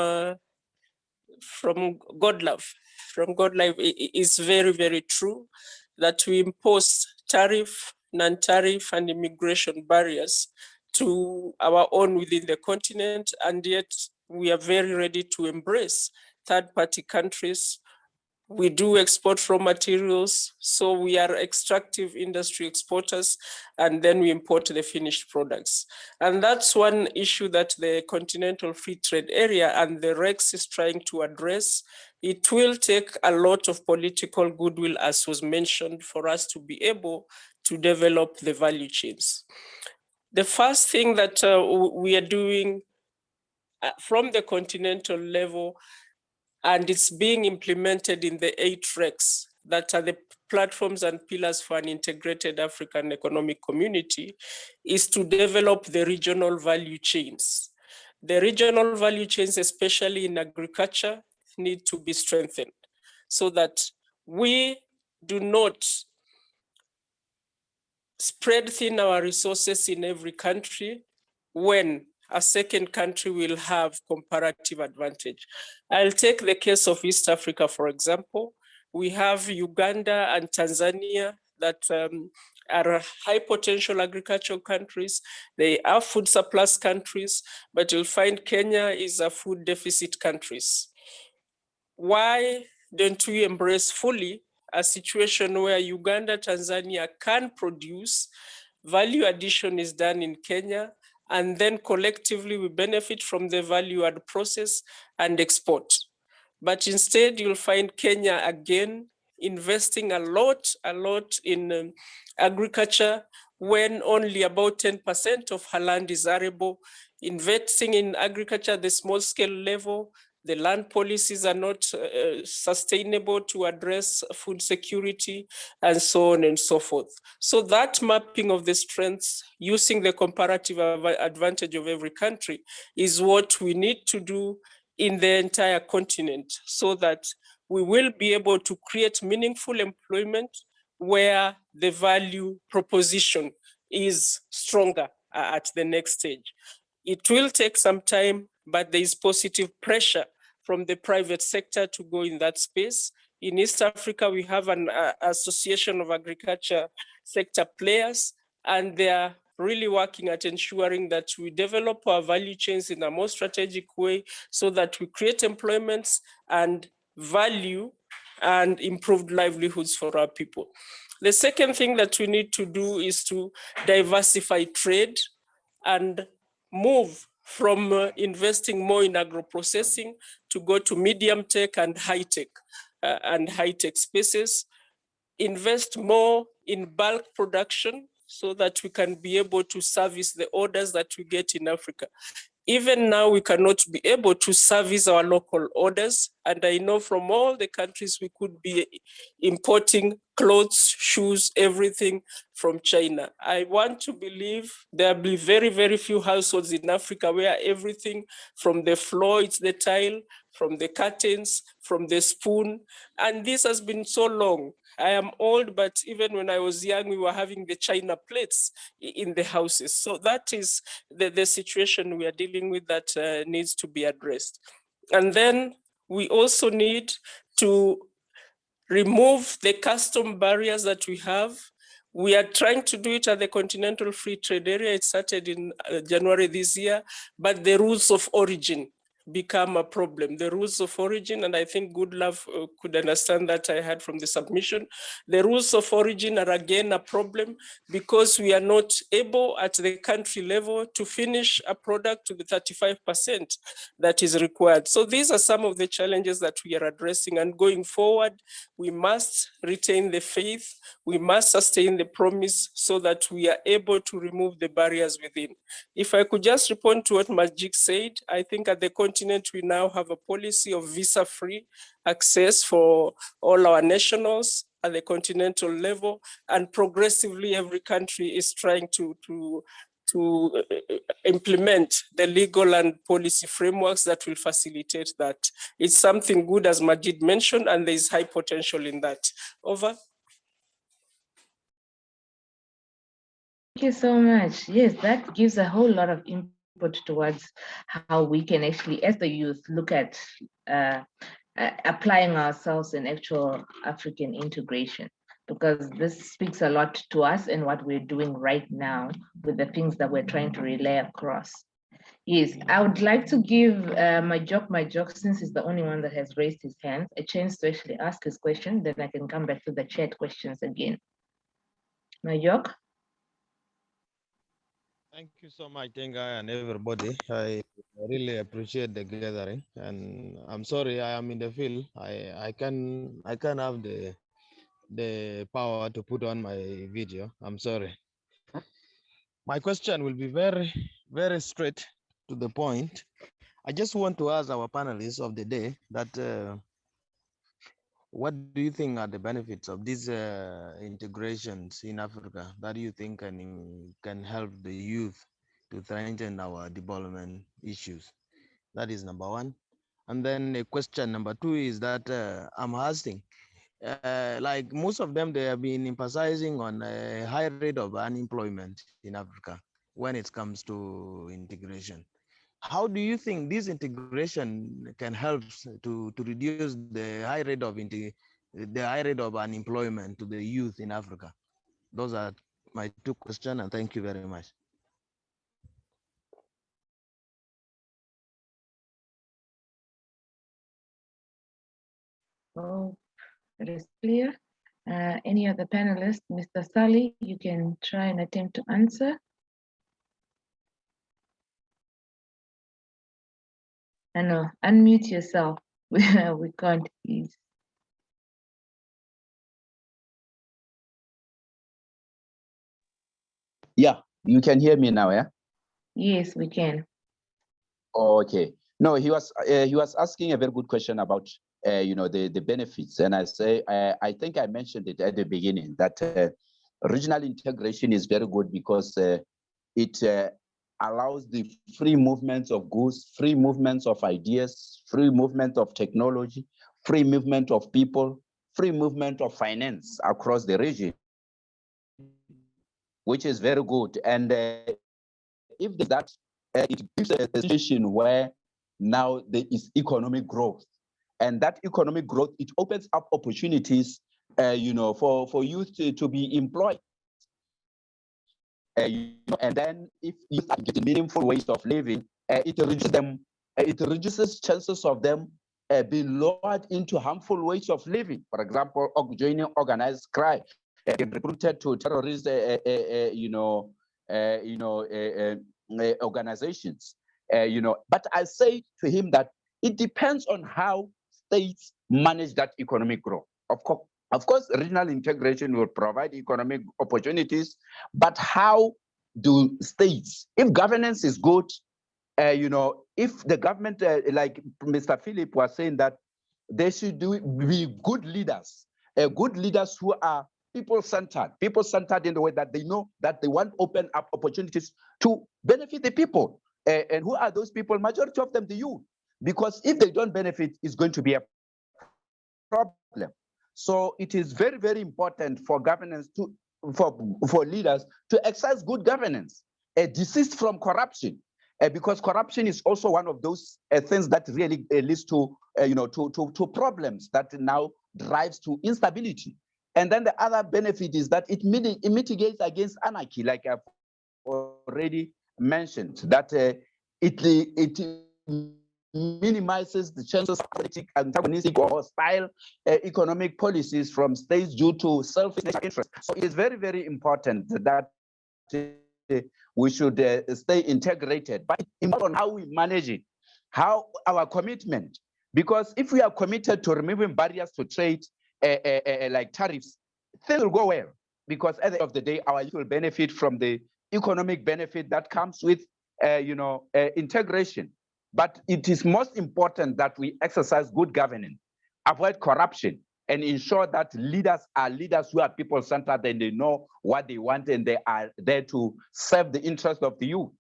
Godlove is very, very true that we impose tariff, non-tariff, and immigration barriers to our own within the continent, and yet we are very ready to embrace third-party countries. We do export raw materials, so we are extractive industry exporters, and then we import the finished products. And that's one issue that the Continental Free Trade Area and the REX is trying to address. It will take a lot of political goodwill, as was mentioned, for us to be able to develop the value chains. The first thing that we are doing from the continental level, and it's being implemented in the 8 RECs that are the platforms and pillars for an integrated African economic community, is to develop the regional value chains. The regional value chains, especially in agriculture, need to be strengthened so that we do not spread thin our resources in every country when a second country will have comparative advantage. I'll take the case of East Africa, for example. We have Uganda and Tanzania that are high potential agricultural countries. They are food surplus countries, but you'll find Kenya is a food deficit countries. Why don't we embrace fully a situation where Uganda, Tanzania can produce, value addition is done in Kenya, and then collectively we benefit from the value add process and export. But instead you'll find Kenya again investing a lot in agriculture when only about 10% of her land is arable. Investing in agriculture at the small scale level, the land policies are not sustainable to address food security, and so on and so forth. So that mapping of the strengths using the comparative advantage of every country is what we need to do in the entire continent, so that we will be able to create meaningful employment where the value proposition is stronger at the next stage. It will take some time, but there is positive pressure from the private sector to go in that space. In East Africa, we have an association of agriculture sector players, and they are really working at ensuring that we develop our value chains in a more strategic way so that we create employments and value and improved livelihoods for our people. The second thing that we need to do is to diversify trade and move from investing more in agro-processing to go to medium tech and high tech spaces, invest more in bulk production so that we can be able to service the orders that we get in Africa. Even now, we cannot be able to service our local orders. And I know from all the countries we could be importing clothes, shoes, everything from China. I want to believe there'll be very, very few households in Africa where everything from the floor, it's the tile, from the curtains, from the spoon. And this has been so long. I am old, but even when I was young, we were having the China plates in the houses. So that is the situation we are dealing with that needs to be addressed. And then we also need to remove the custom barriers that we have. We are trying to do it at the Continental Free Trade Area. It started in January this year, but the rules of origin become a problem. The rules of origin, and I think Goodlove could understand that I heard from the submission, the rules of origin are again a problem because we are not able at the country level to finish a product to the 35% that is required. So these are some of the challenges that we are addressing, and going forward, we must retain the faith, we must sustain the promise so that we are able to remove the barriers within. If I could just respond to what Majik said, I think at the continent we now have a policy of visa-free access for all our nationals at the continental level, and progressively every country is trying to implement the legal and policy frameworks that will facilitate that. It's something good, as Majid mentioned, and there is high potential in that. Over. Thank you so much. Yes, that gives a whole lot of input input towards how we can actually, as the youth, look at applying ourselves in actual African integration, because this speaks a lot to us and what we're doing right now with the things that we're trying to relay across. Yes, I would like to give my joke, since he's the only one that has raised his hand, a chance to actually ask his question, then I can come back to the chat questions again. My joke. Thank you so much, Tenga, and everybody. I really appreciate the gathering, and I'm sorry I am in the field. I can have the power to put on my video. I'm sorry. My question will be very straight to the point. I just want to ask our panelists of the day that what do you think are the benefits of these integrations in Africa that you think can help the youth to strengthen our development issues? That is number one. And then question number two is that I'm asking, like most of them, they have been emphasizing on a high rate of unemployment in Africa when it comes to integration. How do you think this integration can help to reduce the high rate of unemployment to the youth in Africa? Those are my two questions, and thank you very much. Oh, it is clear. Any other panelists? Mr. Sally, you can try and attempt to answer. I know, unmute yourself. We can't, please. Yeah, you can hear me now, yeah? Yes, we can. Okay. No, he was asking a very good question about the benefits, and I think I mentioned it at the beginning that regional integration is very good because it allows the free movements of goods, free movements of ideas, free movement of technology, free movement of people, free movement of finance across the region, which is very good. And if that, it gives a situation where now there is economic growth, and that economic growth, it opens up opportunities, for youth to be employed. And then if youth are getting meaningful ways of living, it reduces chances of them being lured into harmful ways of living. For example, joining organized crime, being recruited to terrorist, organizations. But I say to him that it depends on how states manage that economic growth. Of course, regional integration will provide economic opportunities, but how do states, if governance is good, if the government, like Mr. Philip was saying, that they should be good leaders who are people-centered in the way that they know that they want to open up opportunities to benefit the people. And who are those people? Majority of them, the youth. Because if they don't benefit, it's going to be a problem. So it is very, very important for governance for leaders to exercise good governance, desist from corruption, because corruption is also one of those things that really leads to problems that now drives to instability. And then the other benefit is that it mitigates against anarchy, like I've already mentioned, that it minimizes the chances of antagonistic or hostile economic policies from states due to selfish interest. So it is very, very important that we should stay integrated, but on how we manage it, how our commitment, because if we are committed to removing barriers to trade, like tariffs, things will go well, because at the end of the day, our youth will benefit from the economic benefit that comes with integration. But it is most important that we exercise good governance, avoid corruption, and ensure that leaders are leaders who are people-centered and they know what they want and they are there to serve the interest of the youth,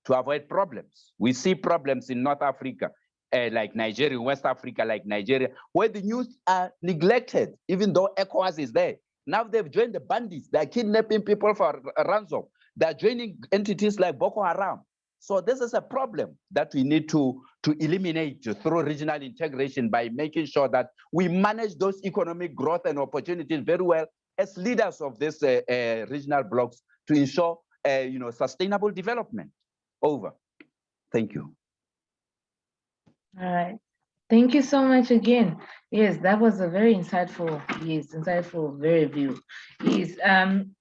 to avoid problems. We see problems in North Africa, like Nigeria, West Africa, like Nigeria, where the youth are neglected, even though ECOWAS is there. Now they've joined the bandits. They're kidnapping people for ransom. They're joining entities like Boko Haram. So this is a problem that we need to eliminate through regional integration by making sure that we manage those economic growth and opportunities very well as leaders of these regional blocks to ensure sustainable development. Over. Thank you. All right. Thank you so much again. Yes, that was a very insightful, very view. Yes,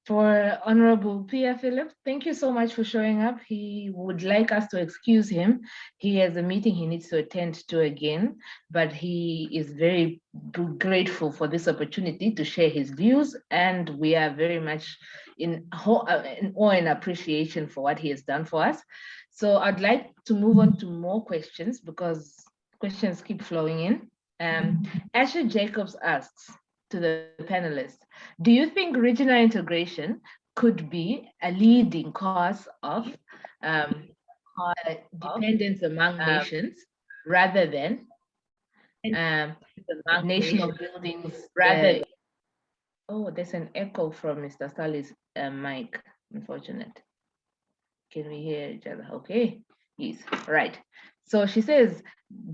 for Honorable Pia Philip, thank you so much for showing up. He would like us to excuse him. He has a meeting he needs to attend to again, but he is very grateful for this opportunity to share his views, and we are very much in awe and appreciation for what he has done for us. So I'd like to move on to more questions because questions keep flowing in. Asher Jacobs asks to the panelists, do you think regional integration could be a leading cause of dependence among nations rather than national buildings? Oh, there's an echo from Mr. Sally's mic, unfortunate. Can we hear each other? Okay, yes, right. So she says,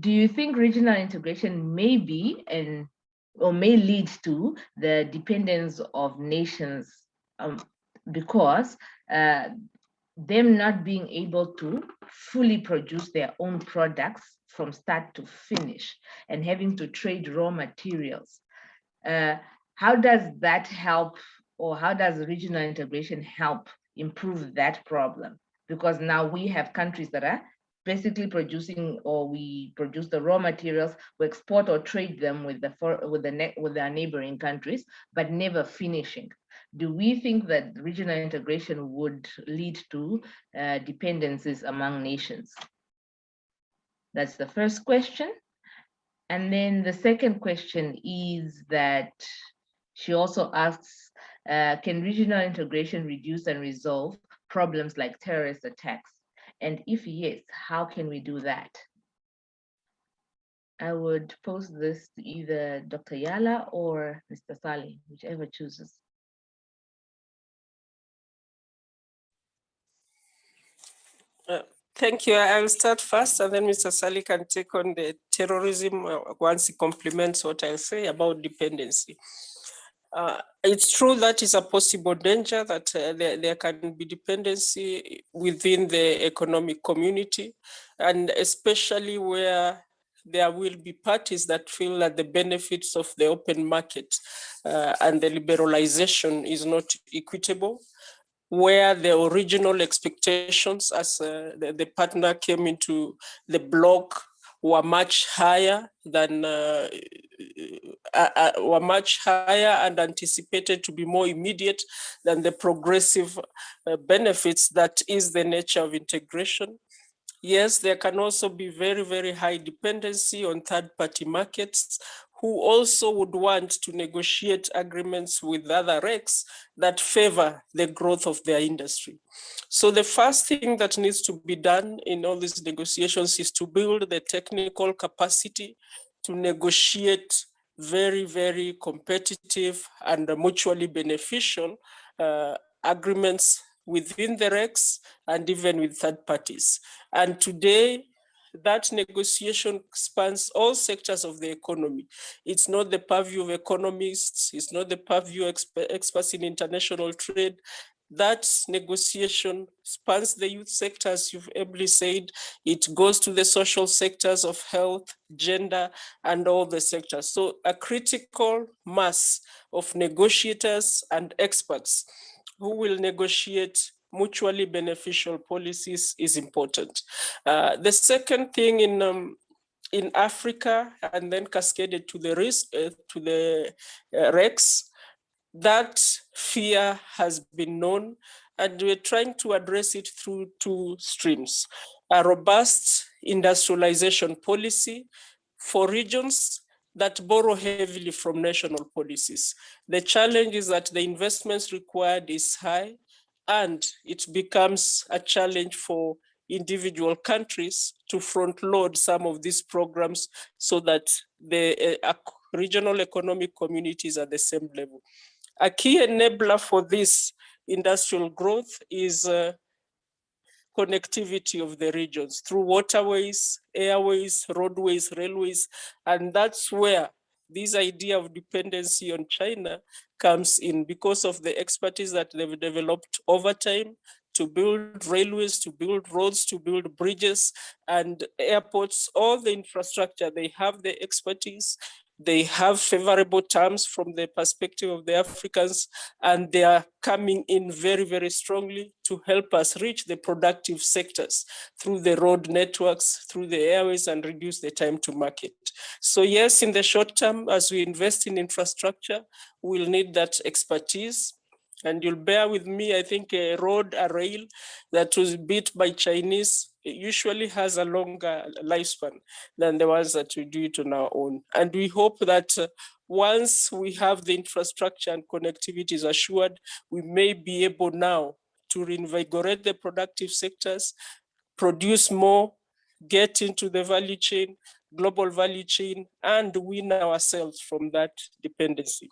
do you think regional integration may be or may lead to the dependence of nations because them not being able to fully produce their own products from start to finish and having to trade raw materials? How does that help, or how does regional integration help improve that problem? Because now we have countries that are basically producing, or we produce the raw materials, we export or trade them with our neighboring countries, but never finishing. Do we think that regional integration would lead to dependencies among nations? That's the first question. And then the second question is that she also asks, can regional integration reduce and resolve problems like terrorist attacks? And if yes, how can we do that? I would pose this to either Dr. Yala or Mr. Sali, whichever chooses. Thank you. I will start first, and then Mr. Sali can take on the terrorism once he complements what I say about dependency. It's true that is a possible danger that there can be dependency within the economic community, and especially where there will be parties that feel that the benefits of the open market and the liberalization is not equitable, where the original expectations as the partner came into the bloc were much higher than and anticipated to be more immediate than the progressive benefits that is the nature of integration. Yes, there can also be very, very high dependency on third-party markets who also would want to negotiate agreements with other RECs that favor the growth of their industry. So the first thing that needs to be done in all these negotiations is to build the technical capacity to negotiate very, very competitive and mutually beneficial agreements within the RECs and even with third parties. And today, that negotiation spans all sectors of the economy. It's not the purview of economists, it's not the purview of experts in international trade. That negotiation spans the youth sector, as you've ably said. It goes to the social sectors of health, gender, and all the sectors. So a critical mass of negotiators and experts who will negotiate mutually beneficial policies is important. The second thing in Africa, and then cascaded to the RECs, that fear has been known, and we're trying to address it through two streams: a robust industrialization policy for regions that borrow heavily from national policies. The challenge is that the investments required is high, and it becomes a challenge for individual countries to front load some of these programs so that the regional economic communities are at the same level. A key enabler for this industrial growth is connectivity of the regions through waterways, airways, roadways, railways. And that's where this idea of dependency on China comes in, because of the expertise that they've developed over time to build railways, to build roads, to build bridges and airports, all the infrastructure. They have the expertise, they have favorable terms from the perspective of the Africans, and they are coming in very, very strongly to help us reach the productive sectors through the road networks, through the airways, and reduce the time to market. So yes, in the short term, as we invest in infrastructure, we'll need that expertise. And you'll bear with me, I think a road, a rail that was built by Chinese usually has a longer lifespan than the ones that we do it on our own. And we hope that once we have the infrastructure and connectivity is assured, we may be able now to reinvigorate the productive sectors, produce more, get into the value chain, global value chain, and win ourselves from that dependency.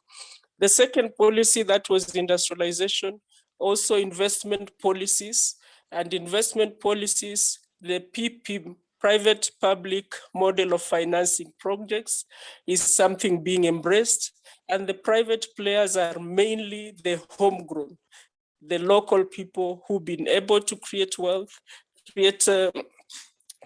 The second policy, that was industrialization, also investment policies, and investment policies, the PP, private public model of financing projects, is something being embraced, and the private players are mainly the homegrown, the local people who've been able to create wealth, create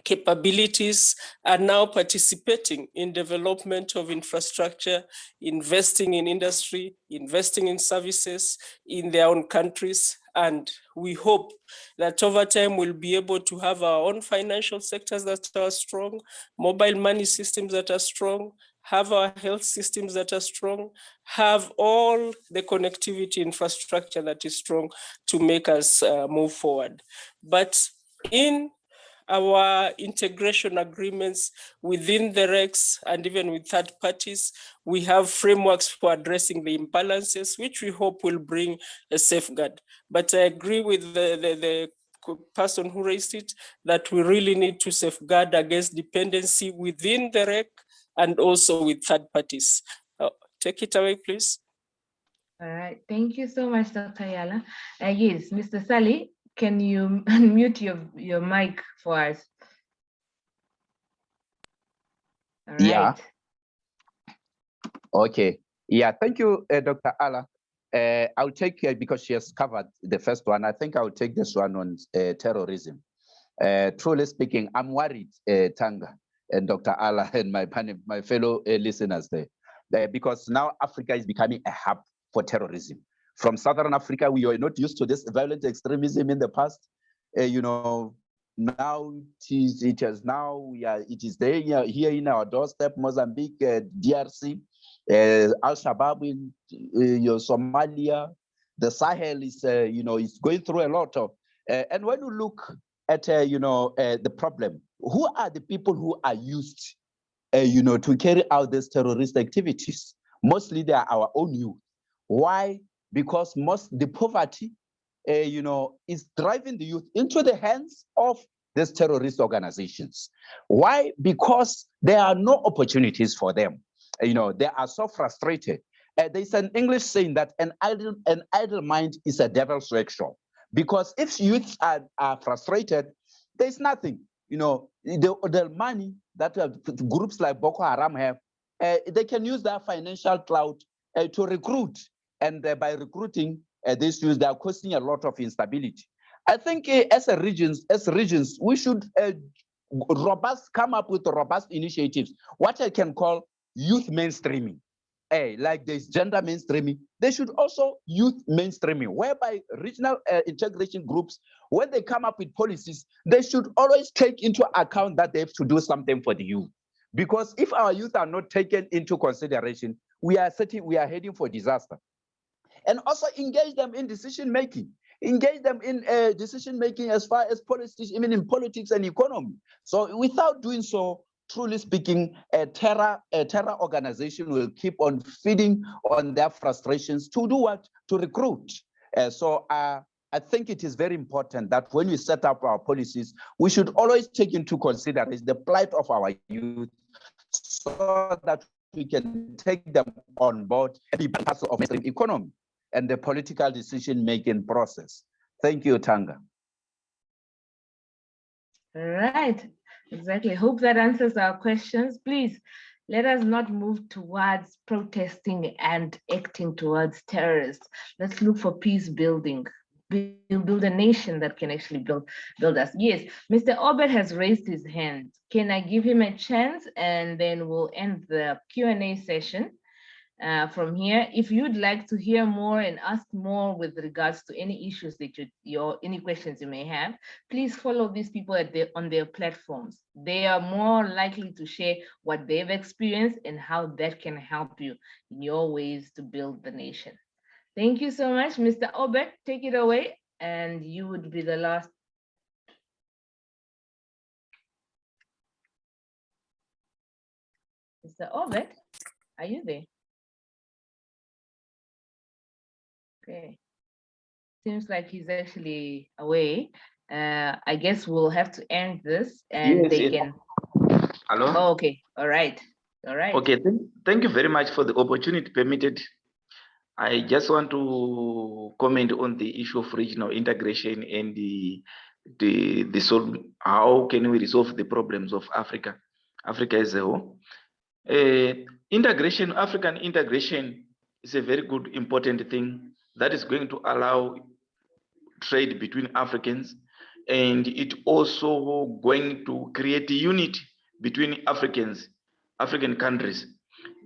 capabilities, are now participating in development of infrastructure, investing in industry, investing in services in their own countries. And we hope that over time we'll be able to have our own financial sectors that are strong, mobile money systems that are strong, have our health systems that are strong, have all the connectivity infrastructure that is strong to make us move forward. But in our integration agreements within the REX and even with third parties, we have frameworks for addressing the imbalances, which we hope will bring a safeguard. But I agree with the person who raised it, that we really need to safeguard against dependency within the REC and also with third parties. Take it away, please. All right, thank you so much, Dr. Yala. Yes, Mr. Sally, can you unmute your mic for us? All right. Yeah. Okay. Yeah, thank you, Dr. Ala. I'll take, because she has covered the first one, I think I'll take this one on terrorism. Truly speaking, I'm worried, Tanga and Dr. Ala and my fellow listeners there, because now Africa is becoming a hub for terrorism. From Southern Africa, we are not used to this violent extremism in the past. Now it is there here in our doorstep, Mozambique, DRC, Al-Shabaab in Somalia. The Sahel is is going through a lot of, and when you look at the problem, who are the people who are used to carry out these terrorist activities? Mostly they are our own youth. Why? Because the poverty is driving the youth into the hands of these terrorist organizations. Why? Because there are no opportunities for them. They are so frustrated. There's an English saying that an idle mind is a devil's workshop. Because if youth are frustrated, there's nothing. The money that groups like Boko Haram have, they can use their financial clout to recruit. And by recruiting, these youths, they are causing a lot of instability. I think as regions, we should come up with robust initiatives, what I can call youth mainstreaming. Like there's gender mainstreaming, they should also youth mainstreaming, whereby regional integration groups, when they come up with policies, they should always take into account that they have to do something for the youth. Because if our youth are not taken into consideration, we are heading for disaster. And also engage them in decision making. Engage them in decision making as far as politics, even in politics and economy. So without doing so, truly speaking, a terror organization will keep on feeding on their frustrations to do what? To recruit. So I think it is very important that when we set up our policies, we should always take into consideration the plight of our youth, so that we can take them on board and be part of the economy and the political decision-making process. Thank you, Tanga. Right, exactly. Hope that answers our questions. Please let us not move towards protesting and acting towards terrorists. Let's look for peace building. Build a nation that can actually build us. Yes, Mr. Obed has raised his hand. Can I give him a chance and then we'll end the Q&A session? From here. If you'd like to hear more and ask more with regards to any issues that any questions you may have, please follow these people on their platforms. They are more likely to share what they've experienced and how that can help you in your ways to build the nation. Thank you so much, Mr. Obert. Take it away, and you would be the last. Mr. Obert, are you there? Okay. Seems like he's actually away. I guess we'll have to end this and Yes, they yes. can. Hello? Oh, okay. All right. All right. Okay, thank you very much for the opportunity permitted. I just want to comment on the issue of regional integration and how can we resolve the problems of Africa as a whole. African integration is a very good, important thing that is going to allow trade between Africans, and it also going to create unity between African countries.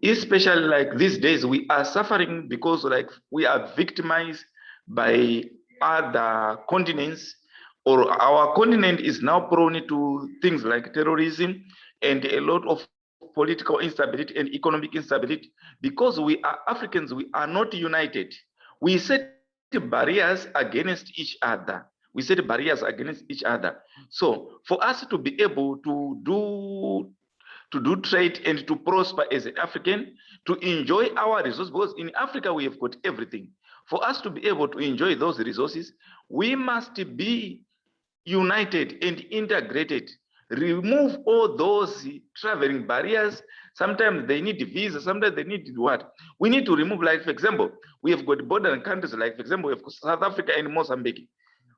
Especially like these days, we are suffering because like we are victimized by other continents, or our continent is now prone to things like terrorism and a lot of political instability and economic instability. Because we are Africans, we are not united. We set barriers against each other. So for us to be able to do trade and to prosper as an African, to enjoy our resources, because in Africa we have got everything. For us to be able to enjoy those resources, we must be united and integrated. Remove all those traveling barriers. Sometimes they need visa, sometimes they need what? We need to remove, like, for example, we have got border countries, like, for example, we have South Africa and Mozambique.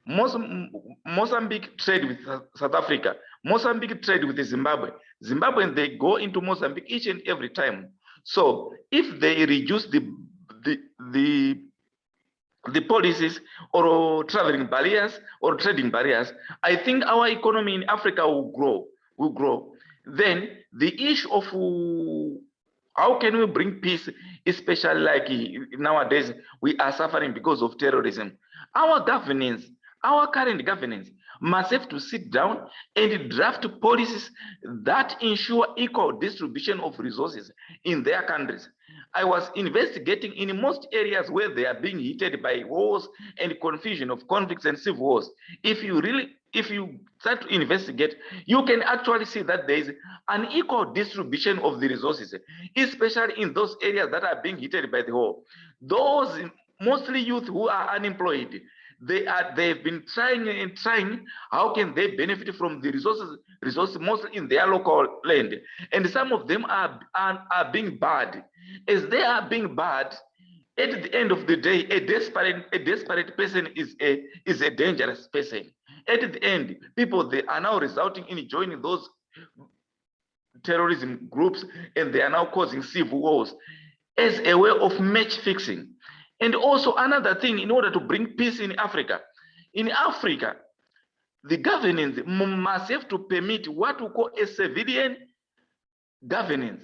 Mozambique trade with South Africa. Mozambique trade with Zimbabwe. Zimbabweans, they go into Mozambique each and every time. So if they reduce the policies or traveling barriers or trading barriers, I think our economy in Africa will grow. Then the issue of how can we bring peace, especially like nowadays we are suffering because of terrorism. Our current governance must have to sit down and draft policies that ensure equal distribution of resources in their countries. I was investigating in most areas where they are being hit by wars and confusion of conflicts and civil wars. If you start to investigate, you can actually see that there is an equal distribution of the resources, especially in those areas that are being hit by the war. Those mostly youth who are unemployed, they've been trying how can they benefit from the resources mostly in their local land, and some of them are being barred. As they are being barred, at the end of the day, a desperate person is a dangerous person. At the end, people, they are now resulting in joining those terrorism groups, and they are now causing civil wars as a way of match fixing. And also another thing, in order to bring peace in Africa, the governance must have to permit what we call a civilian governance,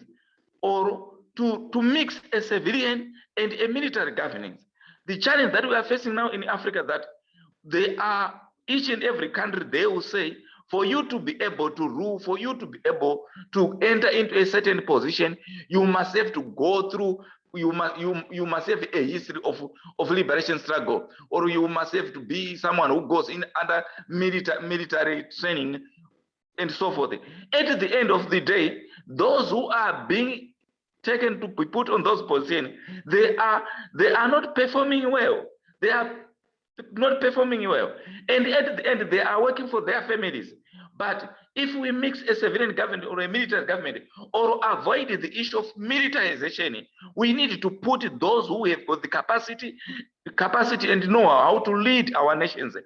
or to mix a civilian and a military governance. The challenge that we are facing now in Africa, that they are, each and every country, they will say, for you to be able to rule, for you to be able to enter into a certain position, you must have to go through, you must have a history of liberation struggle, or you must have to be someone who goes in under military training and so forth. At the end of the day, those who are being taken to be put on those positions, they are not performing well. They are not performing well, and at the end, they are working for their families. But if we mix a civilian government or a military government, or avoid the issue of militarization, we need to put those who have got the capacity and know how to lead our nations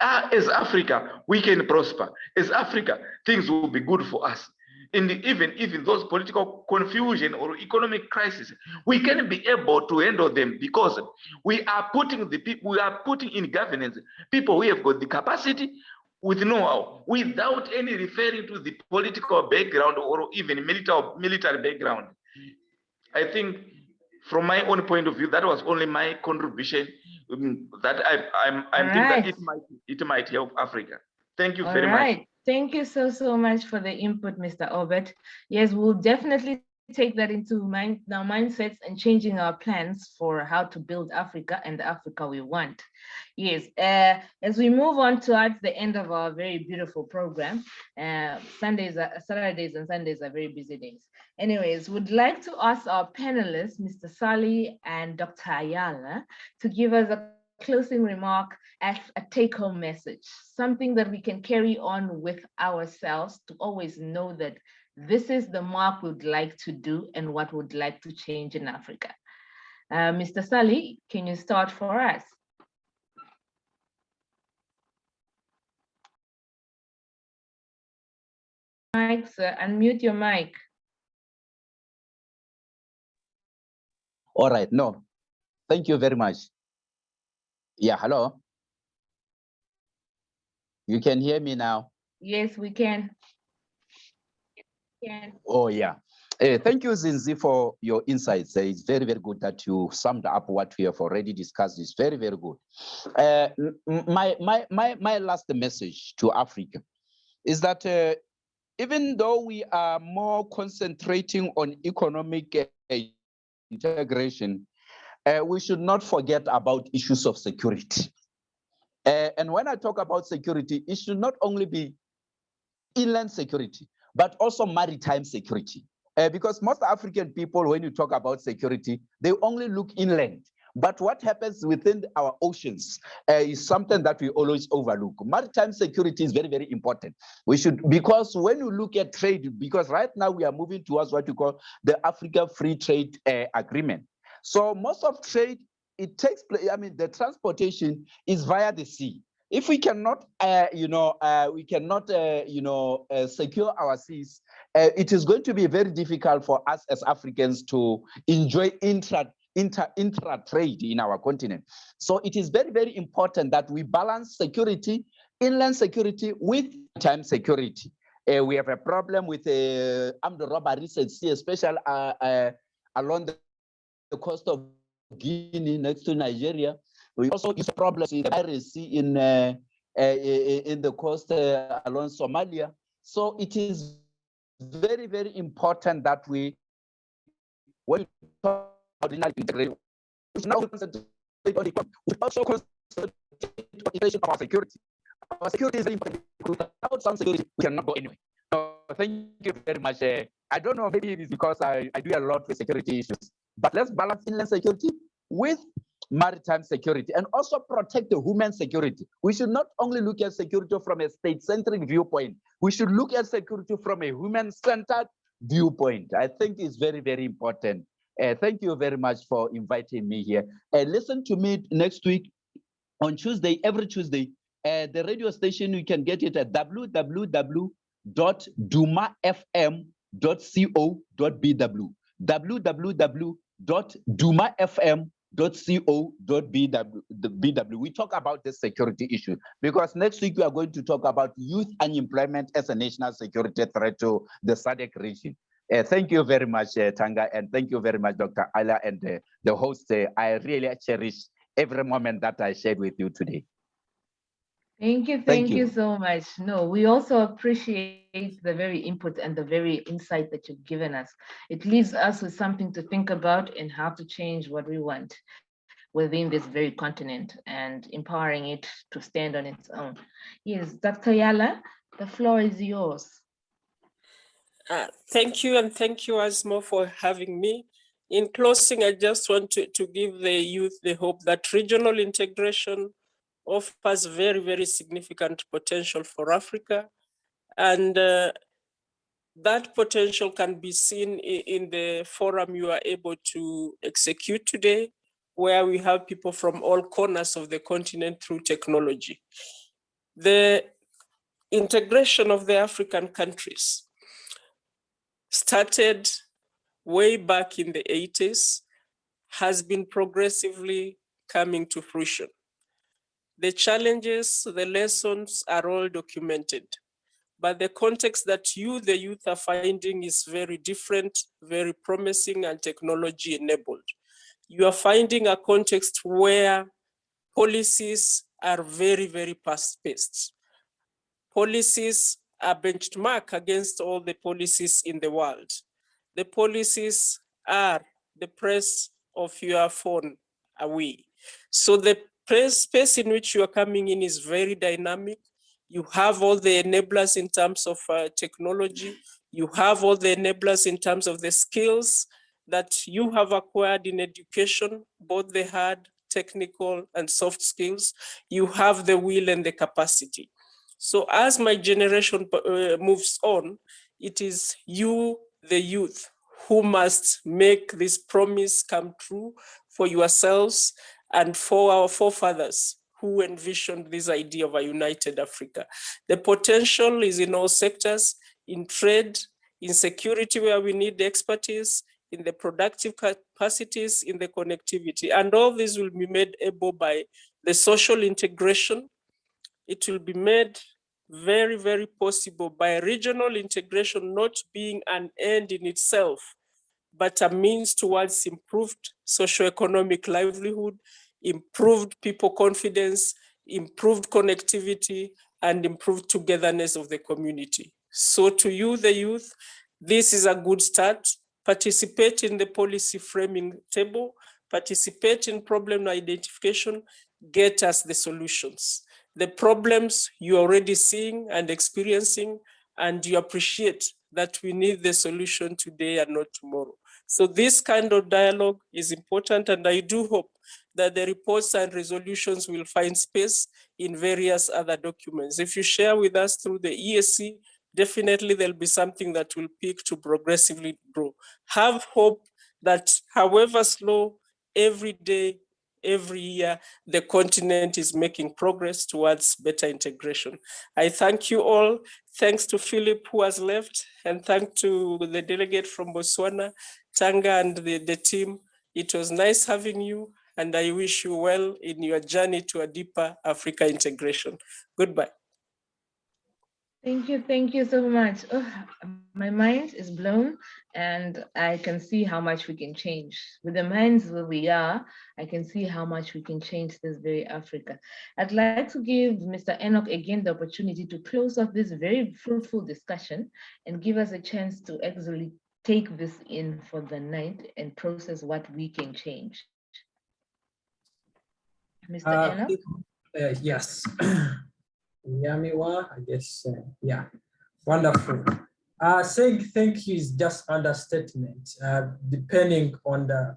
As Africa, we can prosper. As Africa, things will be good for us. And even those political confusion or economic crisis, we can be able to handle them because we are putting the people, we are putting in governance people who have got the capacity with know-how, without any referring to the political background or even military background. I think from my own point of view, that was only my contribution that I'm thinking that it might help Africa. Thank you very much. Thank you so much for the input, Mr. Obert. Yes, we'll definitely take that into our mindsets and changing our plans for how to build Africa and the Africa we want. Yes, as we move on towards the end of our very beautiful program, Saturdays and Sundays are very busy days. Anyways, would like to ask our panelists, Mr. Sali and Dr. Ayala, to give us a closing remark as a take-home message, something that we can carry on with ourselves to always know that this is the mark we'd like to do and what we'd like to change in Africa. Mr. Sali, can you start for us? Mic, sir, unmute your mic. All right, no, thank you very much. Yeah, hello. You can hear me now? Yes, we can. Oh, yeah. Thank you, Zinzi, for your insights. It's very, very good that you summed up what we have already discussed. It's very, very good. My last message to Africa is that even though we are more concentrating on economic integration, we should not forget about issues of security. And when I talk about security, it should not only be inland security, but also maritime security. Because most African people, when you talk about security, they only look inland. But what happens within our oceans is something that we always overlook. Maritime security is very, very important. We should, because when you look at trade, because right now we are moving towards what you call the Africa Free Trade Agreement. So most of trade, it takes place, I mean, the transportation is via the sea. If we cannot, secure our seas, it is going to be very difficult for us as Africans to enjoy intra-trade in our continent. So it is very, very important that we balance security, inland security with maritime security. We have a problem with armed robberies, especially along the coast of Guinea next to Nigeria. We also use problems in the piracy in the coast along Somalia. So it is very, very important that we, when we talk about integration, we should now concentrate on the we also concentrate on our security. Our security is very important. Without some security, we cannot go anywhere. So thank you very much. I don't know, maybe it is because I do a lot with security issues, but let's balance inland security with maritime security and also protect the human security. We should not only look at security from a state-centric viewpoint, we should look at security from a human-centered viewpoint. I think it's very, very important. Thank you very much for inviting me here. Listen to me next week on Tuesday, every Tuesday. The radio station, you can get it at www.dumafm.co.bw. www.dumafm.co.bw. We talk about the security issue because next week we are going to talk about youth unemployment as a national security threat to the SADC region. Thank you very much, Tanga, and thank you very much, Dr. Ayala, and the host. I really cherish every moment that I shared with you today. Thank you so much. No, we also appreciate the very input and the very insight that you've given us. It leaves us with something to think about and how to change what we want within this very continent and empowering it to stand on its own. Yes, Dr. Yala, the floor is yours. Thank you, and thank you, Asmo, for having me. In closing, I just want to give the youth the hope that regional integration offers very, very significant potential for Africa. And that potential can be seen in the forum you are able to execute today, where we have people from all corners of the continent through technology. The integration of the African countries started way back in the 80s, has been progressively coming to fruition. The challenges, the lessons are all documented, but the context that you, the youth, are finding is very different, very promising, and technology enabled. You are finding a context where policies are very, very fast-paced. Policies are benchmarked against all the policies in the world. The policies are the press of your phone away. So the space in which you are coming in is very dynamic. You have all the enablers in terms of technology. You have all the enablers in terms of the skills that you have acquired in education, both the hard, technical, and soft skills. You have the will and the capacity. So as my generation moves on, it is you, the youth, who must make this promise come true for yourselves and for our forefathers who envisioned this idea of a united Africa. The potential is in all sectors, in trade, in security where we need expertise, in the productive capacities, in the connectivity. And all this will be made able by the social integration. It will be made very, very possible by regional integration not being an end in itself, but a means towards improved socioeconomic livelihood, improved people confidence, improved connectivity, and improved togetherness of the community. So to you, the youth, this is a good start. Participate in the policy framing table, participate in problem identification, get us the solutions. The problems you're already seeing and experiencing, and you appreciate that we need the solution today and not tomorrow. So this kind of dialogue is important, and I do hope that the reports and resolutions will find space in various other documents. If you share with us through the ESC, definitely there'll be something that will peak to progressively grow. Have hope that however slow, every day, every year, the continent is making progress towards better integration. I thank you all. Thanks to Philip who has left, and thanks to the delegate from Botswana, Tanga, and the team. It was nice having you, and I wish you well in your journey to a deeper Africa integration. Goodbye. Thank you so much. My mind is blown, and I can see how much we can change. With the minds where we are, I can see how much we can change this very Africa. I'd like to give Mr. Enoch again the opportunity to close off this very fruitful discussion and give us a chance to actually take this in for the night and process what we can change. Mr. Enoch? Yes. Yamiwa, I guess, yeah, wonderful. Saying thank you is just understatement, depending on the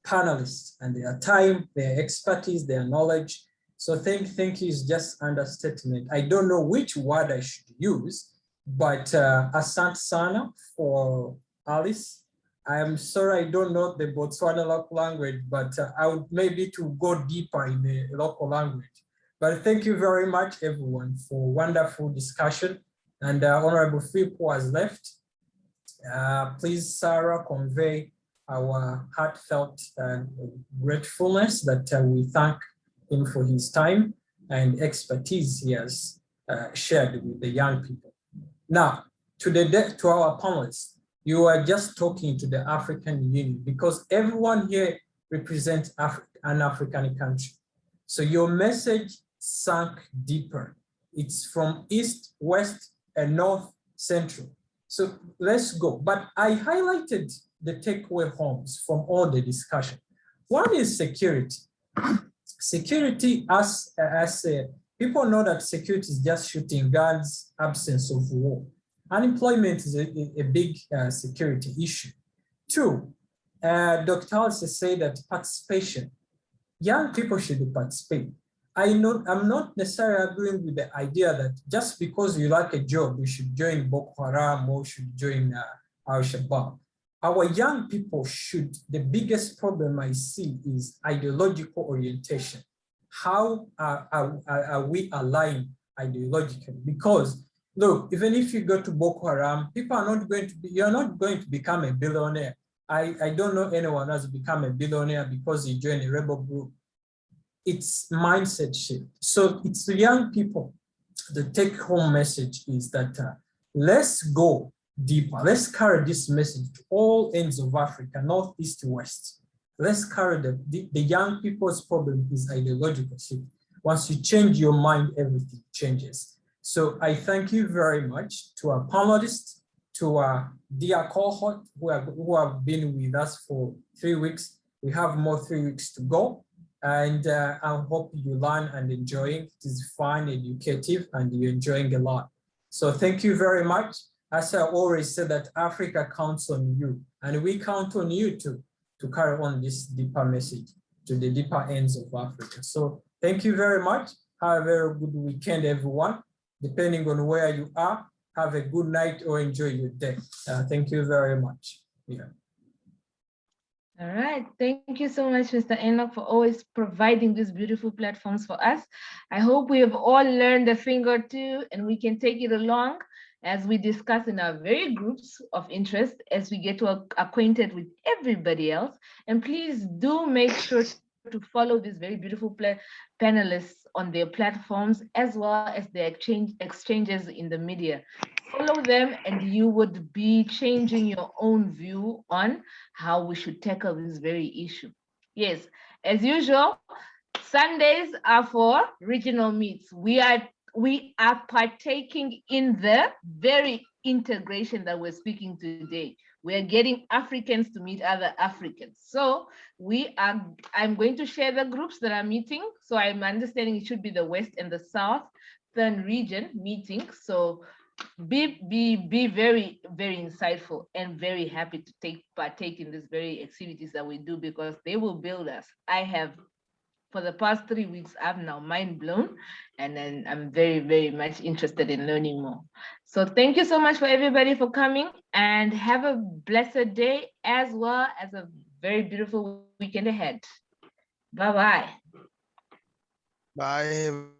panelists and their time, their expertise, their knowledge. So thank you is just understatement. I don't know which word I should use, but asante sana for Alice. I am sorry I don't know the Botswana local language, but I would maybe to go deeper in the local language. But thank you very much, everyone, for wonderful discussion. And Honorable Philip was left. Please, Sarah, convey our heartfelt gratefulness that we thank him for his time and expertise he has shared with the young people. Now, to our panelists, you are just talking to the African Union because everyone here represents an African country. So your message sunk deeper. It's from east, west, and north, central. So let's go. But I highlighted the takeaway homes from all the discussion. One is security. Security, as people know that security is just shooting guns, absence of war. Unemployment is a big security issue. Two, Dr. Alice said that participation. Young people should participate. I'm not necessarily agreeing with the idea that just because you like a job, you should join Boko Haram or should join Al-Shabaab. Our young people should, the biggest problem I see is ideological orientation. how are we aligned ideologically? Because look, even if you go to Boko Haram, people are not going to be, you're not going to become a billionaire. I don't know anyone who has become a billionaire because he joined a rebel group. It's mindset shift. So it's the young people. The take-home message is that let's go deeper. Let's carry this message to all ends of Africa, North, East, West. Let's carry the young people's problem is ideological shift. Once you change your mind, everything changes. So I thank you very much to our panelists, to our dear cohort who have been with us for 3 weeks. We have more 3 weeks to go. And I hope you learn and enjoying. It is fun, educative, and you're enjoying a lot. So thank you very much. As I always say that Africa counts on you, and we count on you too to carry on this deeper message to the deeper ends of Africa. So thank you very much. Have a very good weekend, everyone. Depending on where you are, have a good night or enjoy your day. Thank you very much. Yeah. All right. Thank you so much, Mr. Enoch, for always providing these beautiful platforms for us. I hope we have all learned a thing or two and we can take it along as we discuss in our very groups of interest as we get acquainted with everybody else. And please do make sure to follow these very beautiful panelists on their platforms as well as their exchanges in the media. Follow them and you would be changing your own view on how we should tackle this very issue. Yes, as usual, Sundays are for regional meets. We are partaking in the very integration that we're speaking today. We're getting Africans to meet other Africans. So I'm going to share the groups that are meeting. So I'm understanding it should be the West and the Southern region meeting. So be very, very insightful and very happy to partake in these very activities that we do because they will build us. I have, for the past 3 weeks, I'm now mind blown and then I'm very, very much interested in learning more. So thank you so much for everybody for coming and have a blessed day as well as a very beautiful weekend ahead. Bye-bye. Bye, everyone.